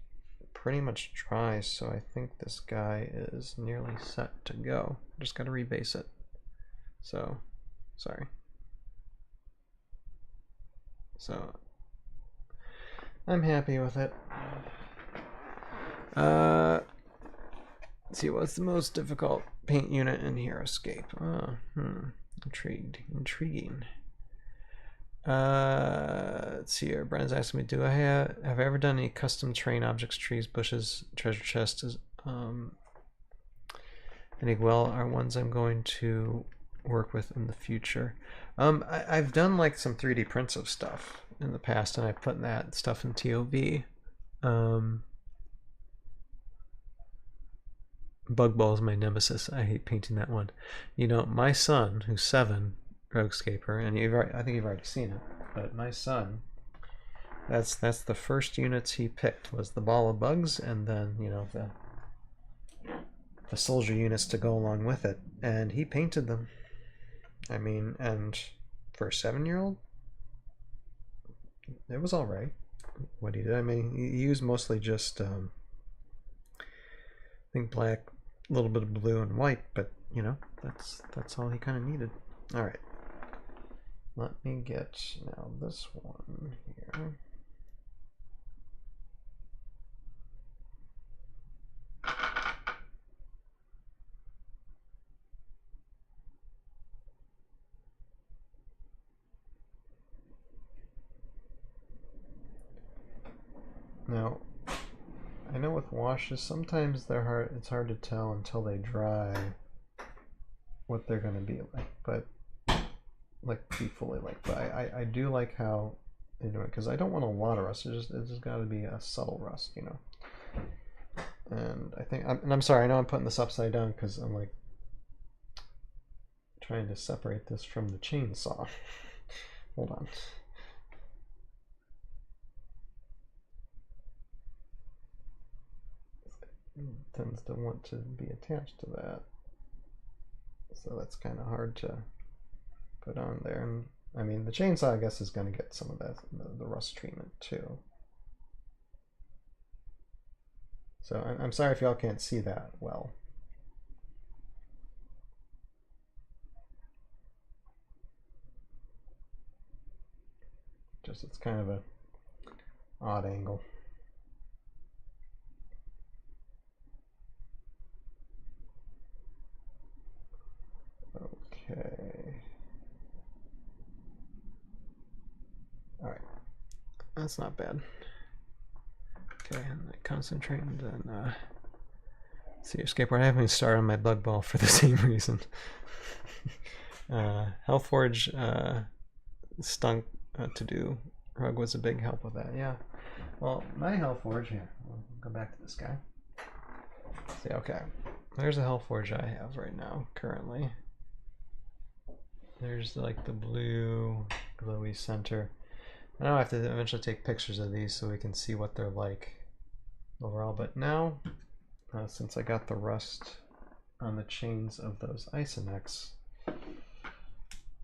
pretty much dry, so I think this guy is nearly set to go. Just gotta rebase it. So, sorry. So, I'm happy with it. Let's see, what's the most difficult paint unit in Heroscape? Intriguing. Let's see here. Brandon's asking me, have I ever done any custom terrain objects, trees, bushes, treasure chests? I think are ones I'm going to work with in the future. I've done like some 3D prints of stuff in the past, and I put that stuff in ToV. Bug Ball is my nemesis. I hate painting that one. You know, my son, who's 7, Roguescaper, and I think you've already seen it, but my son, that's the first units he picked was the ball of bugs, and then you know the soldier units to go along with it, and he painted them. I mean, and for a 7-year-old, it was all right. What he did, I mean, he used mostly just I think black, a little bit of blue and white, but you know that's all he kind of needed. All right. Let me get now this one here. Now, I know with washes, sometimes they're hard. It's hard to tell until they dry what they're going to be like, but be fully like. But I do like how they do it because I don't want a lot of rust. It's just got to be a subtle rust, you know. And I think, I'm sorry. I know I'm putting this upside down because I'm like trying to separate this from the chainsaw. Hold on. It tends to want to be attached to that, so that's kind of hard to put on there. And I mean, the chainsaw, I guess, is going to get some of that the rust treatment too. So I'm sorry if y'all can't see that well. Just it's kind of a odd angle. Okay. All right. That's not bad. Okay, and I concentrate and then see your skateboard. I haven't even started on my bug ball for the same reason. Hellforge stunk to do. Rug was a big help with that. Yeah. Well, my Hellforge here. We'll go back to this guy. See, okay. There's a Hellforge I have right now, currently. There's like the blue glowy center. I know I have to eventually take pictures of these so we can see what they're like overall, but now since I got the rust on the chains of those Eiseneks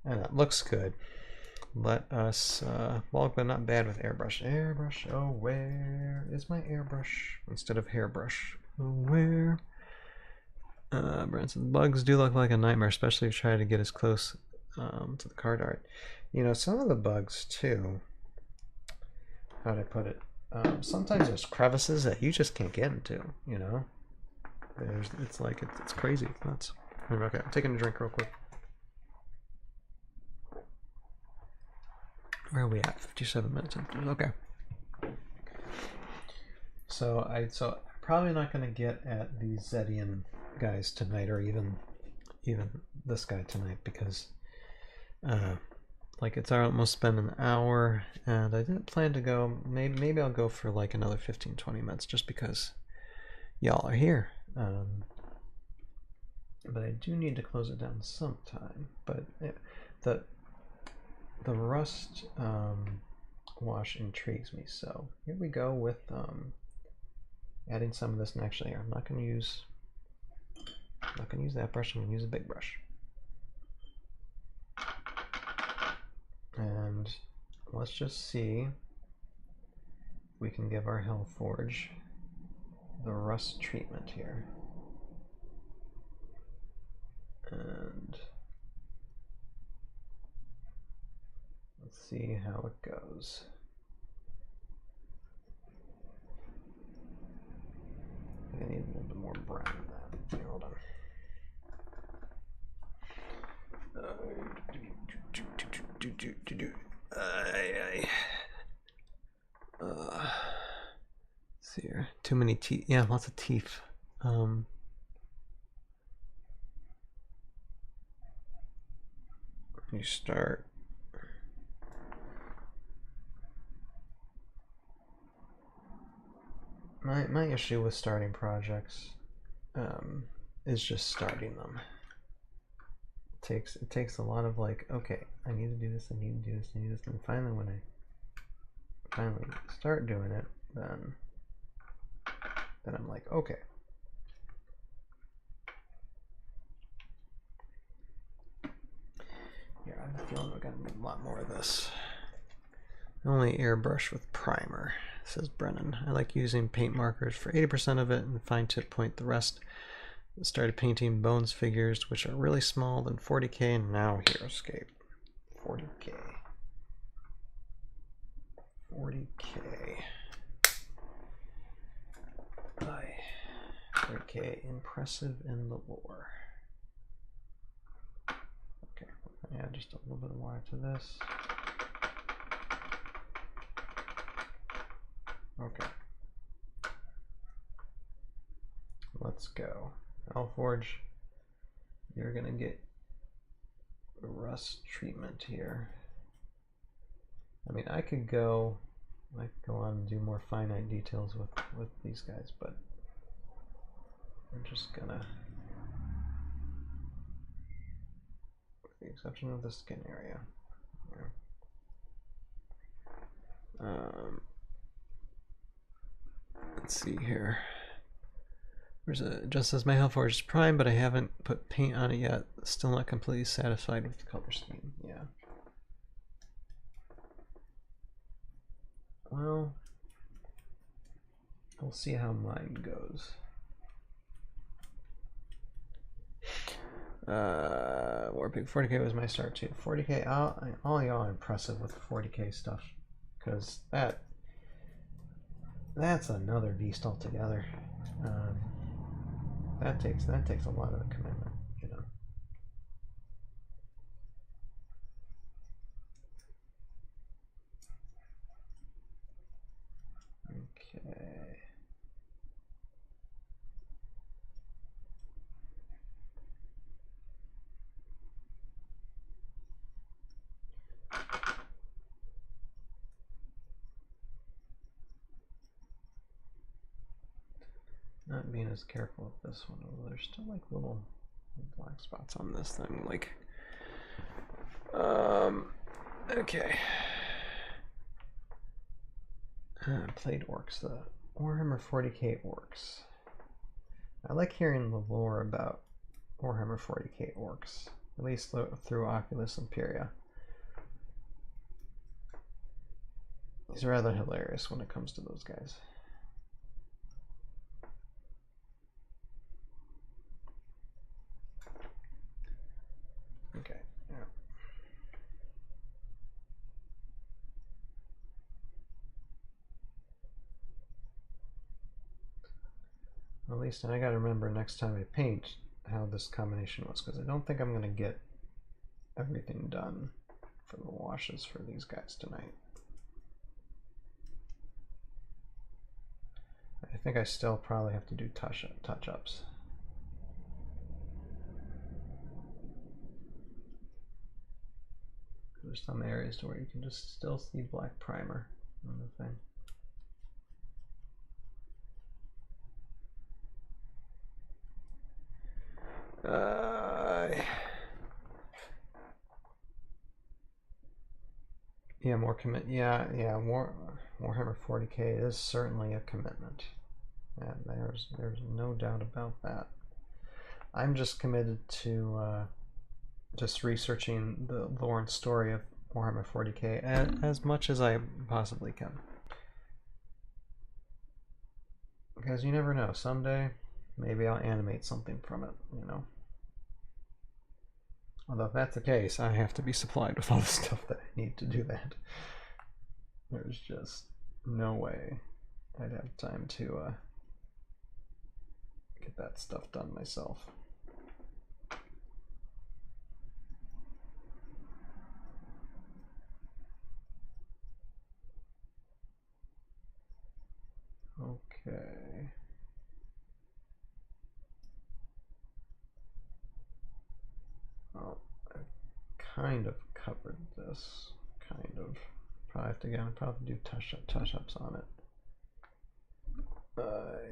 and it looks good, let us well, but not bad with airbrush. Oh, where is my airbrush instead of hairbrush? Oh, where? Branson, bugs do look like a nightmare, especially if you try to get as close to the card art. You know, some of the bugs too, how'd I put it? Sometimes there's crevices that you just can't get into, you know? It's like, it's crazy, it's nuts. Okay, I'm taking a drink real quick. Where are we at? 57 minutes. Okay. So probably not going to get at these Zedian guys tonight, or even this guy tonight, because like it's almost been an hour, and I didn't plan to go. Maybe I'll go for like another 15-20 minutes, just because y'all are here. But I do need to close it down sometime. But the rust wash intrigues me, so here we go with adding some of this. And actually, I'm not going to use that brush. I'm going to use a big brush. And let's just see if we can give our Hellforge the rust treatment here. And let's see how it goes. I need a little bit more brown than that. Okay, hold on. Let's see here. Too many teeth. Yeah, lots of teeth. You start. My issue with starting projects is just starting them. It takes a lot of like, okay, I need to do this, I need to do this, I need to do this, and finally when I finally start doing it, then I'm like, okay. Yeah, I have a feeling we're gonna need a lot more of this. Only airbrush with primer, says Brennan. I like using paint markers for 80% of it and fine tip point the rest. Started painting bones figures, which are really small, then 40K, and now Heroscape. 40K. 40K. 40K, impressive in the lore. Okay, add just a little bit of water to this. Okay. Let's go. Hellforge, you're gonna get rust treatment here. I mean, I could go on and do more finite details with these guys, but I'm just gonna, with the exception of the skin area. Let's see here. Just as my Hellforge is prime, but I haven't put paint on it yet. Still not completely satisfied with the color scheme. Yeah. Well, we'll see how mine goes. Warpig 40K was my start too. 40K, all y'all are impressive with 40K stuff, because that's another beast altogether. That takes a lot of commitment, you know. Okay. Not being as careful with this one, although there's still like little black spots on this thing. Like, okay. Played orcs, the Warhammer 40K orcs. I like hearing the lore about Warhammer 40K orcs, at least through Oculus Imperia. He's rather hilarious when it comes to those guys. Okay, yeah. At least I gotta remember next time I paint how this combination was, because I don't think I'm gonna get everything done for the washes for these guys tonight. I think I still probably have to do touch-ups. There's some areas where you can just still see black primer on the thing. Yeah, more commit. Yeah, Warhammer 40K is certainly a commitment, and there's no doubt about that. I'm just committed to just researching the lore and story of Warhammer 40K as much as I possibly can, because you never know. Someday, maybe I'll animate something from it. You know. Although if that's the case, I have to be supplied with all the stuff that I need to do that. There's just no way I'd have time to get that stuff done myself. Okay. Well, I've kind of covered this. Kind of. Probably have to probably do touch-ups on it. But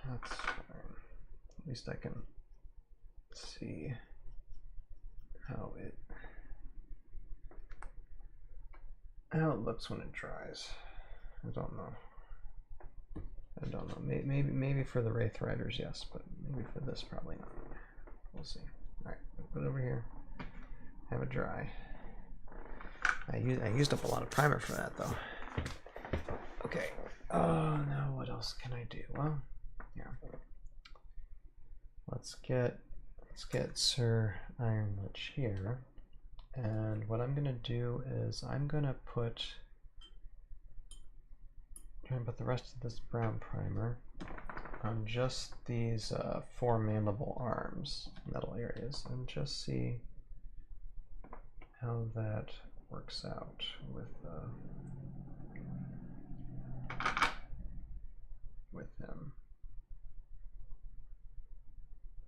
that's fine. At least I can see how it looks when it dries. I don't know. Maybe for the Wraith Riders, yes, but maybe for this, probably not. We'll see. All right, put it over here. Have it dry. I used up a lot of primer for that, though. Okay. Oh no, what else can I do? Well, yeah. Let's get Sir Iron Lich here, and what I'm gonna do is I'm gonna try and put the rest of this brown primer on just these 4 mandible arms, metal areas, and just see how that works out with them.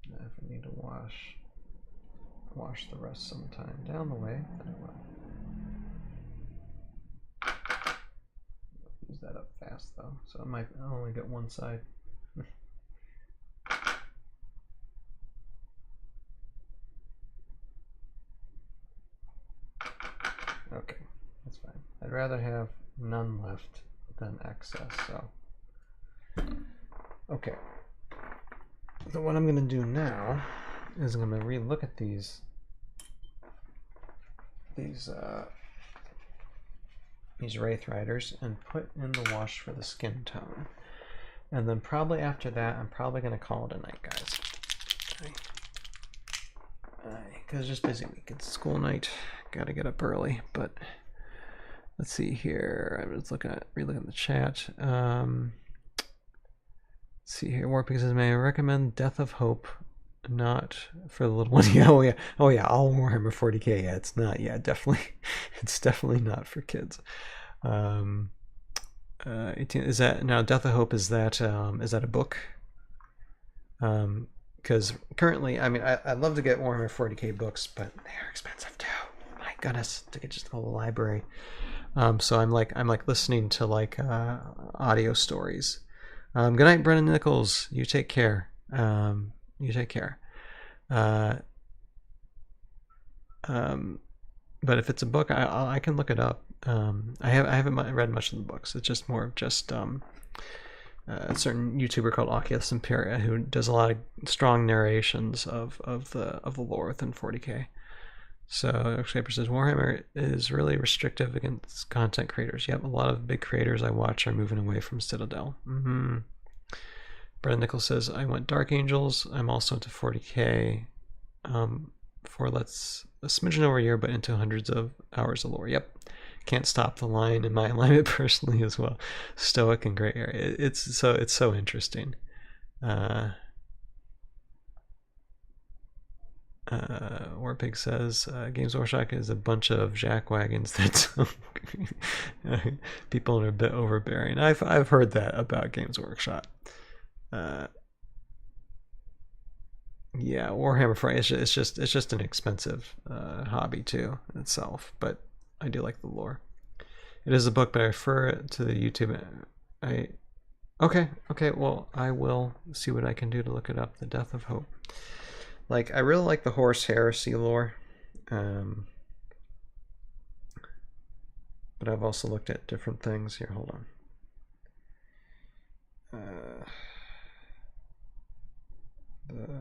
Now if I need to wash the rest sometime down the way, then I will. Use that up fast though, so I might only get one side. Okay, that's fine. I'd rather have none left than excess, so. Okay. So what I'm going to do now is I'm going to re-look at these Wraith Riders and put in the wash for the skin tone. And then probably after that, I'm probably going to call it a night, guys. Because it's just busy week. It's school night. Got to get up early. But let's see here. I'm just re-looking at the chat. Let's see here. Warping says, may I recommend Death of Hope? Not for the little one. Yeah, oh yeah, all Warhammer 40K. Yeah, it's not. Yeah, definitely, it's definitely not for kids. 18, is that now? Death of Hope, is that a book? Because currently, I mean, I'd love to get Warhammer 40K books, but they're expensive too. My goodness, to get just the whole library. So I'm like listening to like audio stories. Good night, Brennan Nichols. You take care. You take care. But if it's a book, I can look it up. I haven't read much of the books. It's just more of just a certain YouTuber called Oculus Imperia who does a lot of strong narrations of the lore within 40K. So Heroscape says Warhammer is really restrictive against content creators. Yep, a lot of big creators I watch are moving away from Citadel. Brendan Nichols says, I went Dark Angels. I'm also into 40K for a smidgen over a year, but into hundreds of hours of lore. Yep. Can't stop the line in my alignment personally as well. Stoic and gray area. It's so interesting. Warpig says Games Workshop is a bunch of jackwagons that people are a bit overbearing. I've heard that about Games Workshop. Yeah, Warhammer Fry. It's just an expensive hobby too itself, but I do like the lore. It is a book, but I refer it to the YouTube. Okay. Well, I will see what I can do to look it up. The Death of Hope. Like, I really like the Horse Heresy lore, but I've also looked at different things. Here, hold on. The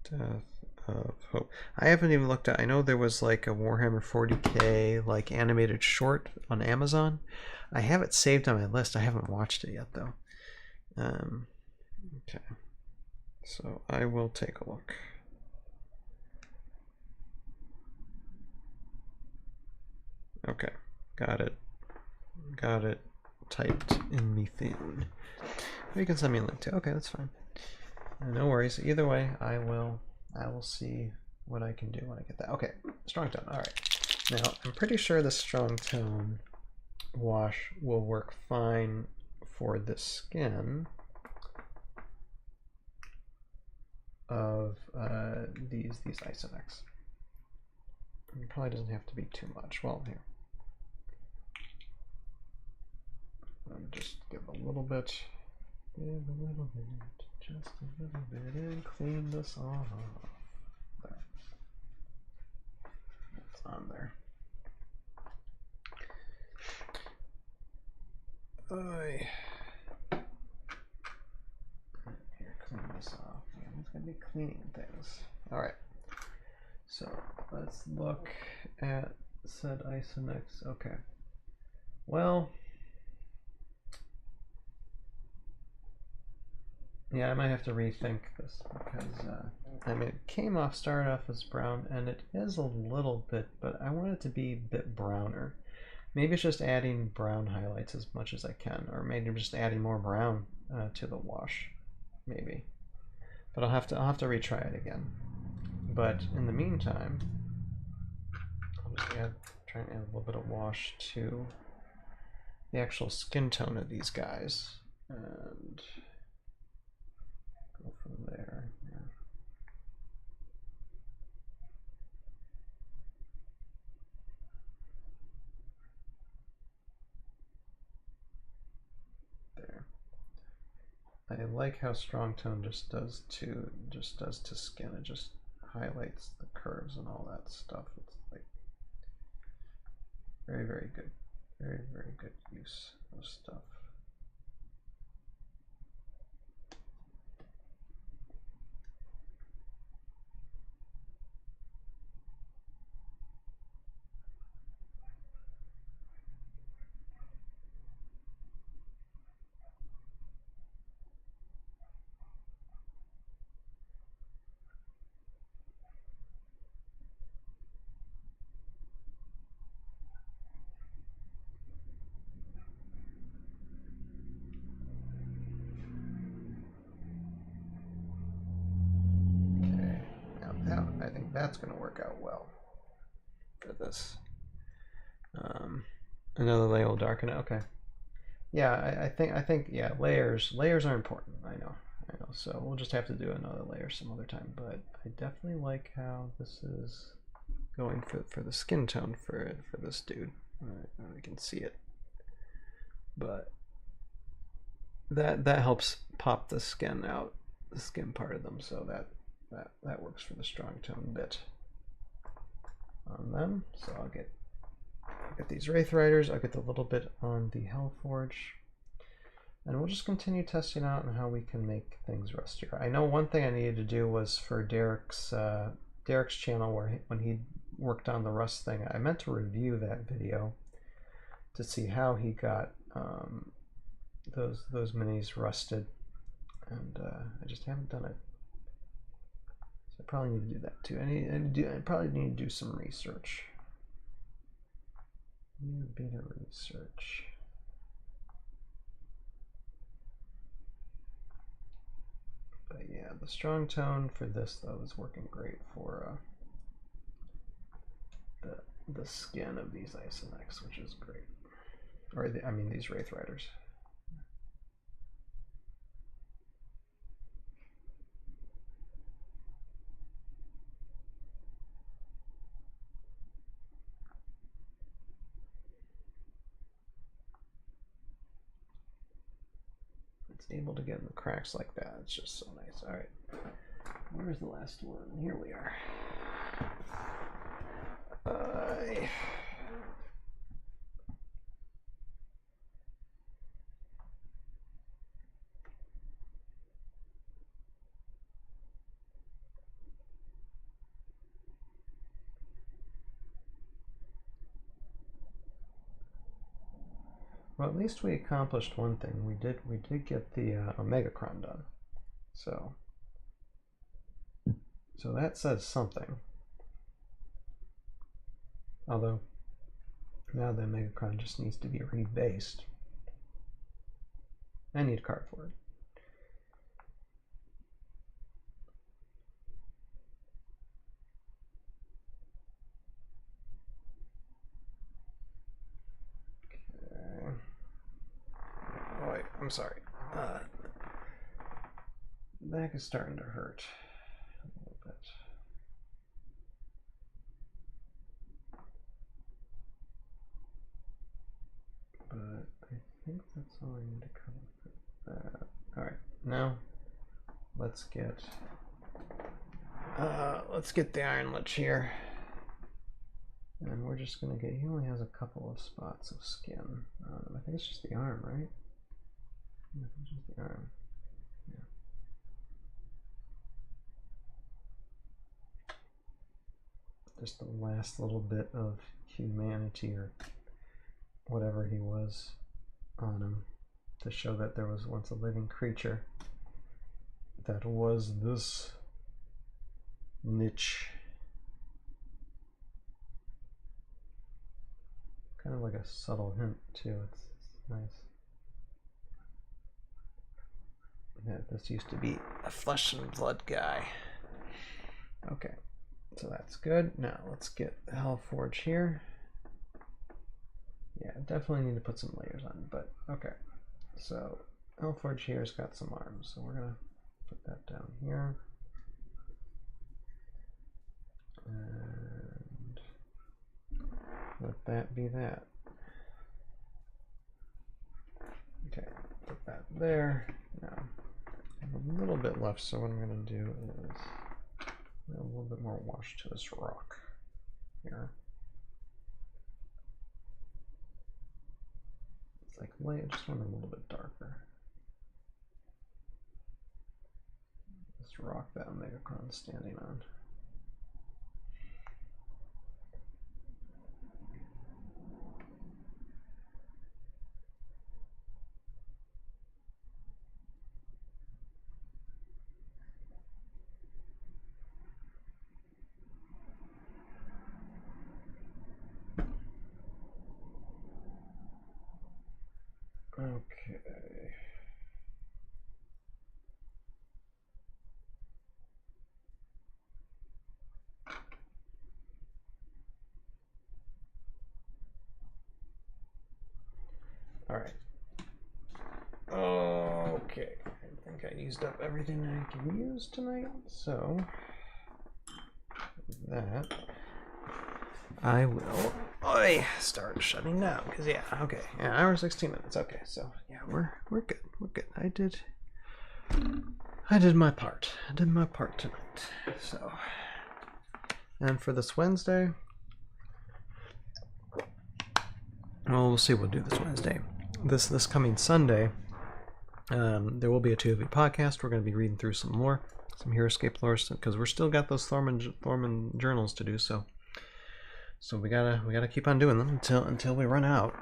Death of Hope. I haven't even looked at. I know there was like a Warhammer 40k like animated short on Amazon. I have it saved on my list. I haven't watched it yet though. Okay, so I will take a look. Okay, got it typed in me thing. You can send me a link to. Okay, that's fine. No worries. Either way, I will see what I can do when I get that. Okay, strong tone. All right. Now I'm pretty sure the strong tone wash will work fine for the skin of these Eiseneks. It probably doesn't have to be too much. Well, here. Just give a little bit, just a little bit, and clean this off. There. It's on there. Here, clean this off. I'm gonna be cleaning things. All right. So let's look at said Eiseneks. Okay. Well. Yeah, I might have to rethink this because I mean, it started off as brown, and it is a little bit, but I want it to be a bit browner. Maybe it's just adding brown highlights as much as I can, or maybe just adding more brown to the wash, maybe. But I'll have to retry it again. But in the meantime, I'll just try and add a little bit of wash to the actual skin tone of these guys, and go from there. Yeah. There. I like how strong tone just does to skin. It just highlights the curves and all that stuff. It's like very, very good. Very, very good use of stuff. I think that's going to work out well for this. Another layer will darken it. Okay. Yeah, I think yeah, layers are important. I know. So we'll just have to do another layer some other time. But I definitely like how this is going for the skin tone for this dude. We can see it, but that helps pop the skin out, the skin part of them. So that works for the strong tone bit on them. So I'll get these Wraith Riders. I'll get a little bit on the Hellforge, and we'll just continue testing out on how we can make things rustier. I know one thing I needed to do was for Derek's channel, when he worked on the rust thing, I meant to review that video to see how he got those minis rusted, and I just haven't done it. I probably need to do that too. I probably need to do some research. New beta research. But yeah, the strong tone for this though is working great for the skin of these Eiseneks, which is great. Or I mean these Wraith Riders. It's able to get in the cracks like that. It's just so nice. All right, where's the last one? Here we are. Well, at least we accomplished one thing. We did get the Omegacron done. So that says something. Although now the Omegacron just needs to be rebased. I need a card for it. I'm sorry. Back is starting to hurt a little bit. But I think that's all I need to cover. All right, now let's get the Iron Lich here, and we're just gonna get. He only has a couple of spots of skin. I think it's just the arm, right? Just the arm. Yeah. Just the last little bit of humanity or whatever he was on him to show that there was once a living creature that was this niche. Kind of like a subtle hint too. It's nice. Yeah, this used to be a flesh and blood guy. Okay, so that's good. Now let's get the Hellforge here. Yeah, definitely need to put some layers on, but okay. So Hellforge here's got some arms, so we're gonna put that down here. And let that be that. Okay, put that there. Now I have a little bit left, so what I'm going to do is add a little bit more wash to this rock here. It's like I just want it a little bit darker. This rock that Omegacron's standing on. Okay. All right. Okay. I think I used up everything I can use tonight, so that I will start shutting down because yeah, okay, yeah, hour 16 minutes. Okay, so yeah, we're good. We're good. I did my part. I did my part tonight. So, and for this Wednesday, well, we'll see what we'll do this Wednesday. This coming Sunday, there will be a ToV podcast. We're going to be reading through some Heroscape lore because we're still got those Thorman journals to do. So we gotta keep on doing them until we run out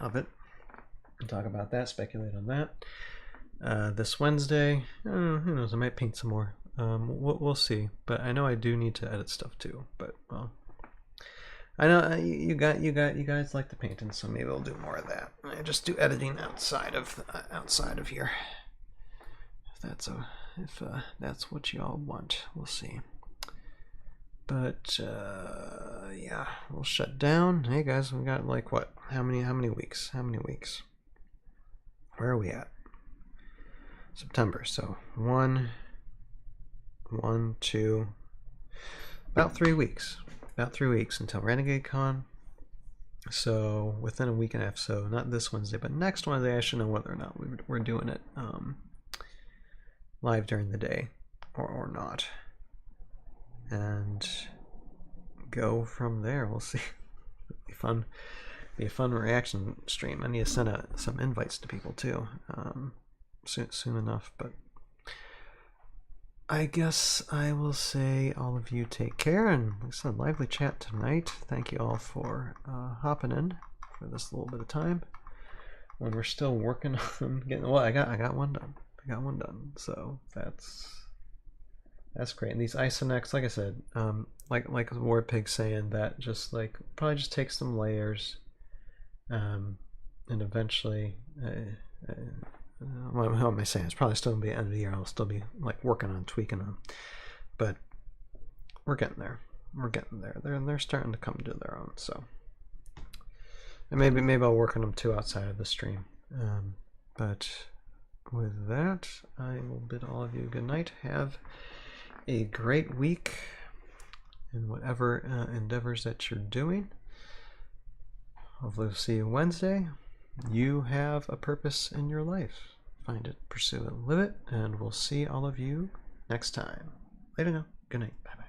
of it. We'll talk about that, speculate on that. This Wednesday, who knows? I might paint some more. We'll see. But I know I do need to edit stuff too. But well, I know you guys like the painting, so maybe we'll do more of that. I just do editing outside of here. If that's what y'all want, we'll see. But yeah, we'll shut down. Hey guys, we got like what? How many weeks? How many weeks? Where are we at? September. So 1, 2, about 3 weeks. About 3 weeks until Renegade Con. So within a week and a half. So not this Wednesday, but next Wednesday, I should know whether or not we're doing it live during the day or not. And go from there. We'll see. Be a fun reaction stream. I need to send out some invites to people too, soon enough. But I guess I will say all of you take care, and like I said, lively chat tonight. Thank you all for hopping in for this little bit of time when we're still working on getting. Well, I got one done. I got one done. So that's great. And these Eiseneks, like I said, like War Pig saying that, just like probably just take some layers, and eventually, what am I saying? It's probably still gonna be the end of the year. I'll still be like working on tweaking them, but we're getting there. We're getting there. They're starting to come to their own. So, and maybe I'll work on them too outside of the stream. But with that, I will bid all of you good night. Have a great week in whatever endeavors that you're doing. Hopefully we'll see you Wednesday. You have a purpose in your life. Find it, pursue it, live it, and we'll see all of you next time. Later now. Good night. Bye-bye.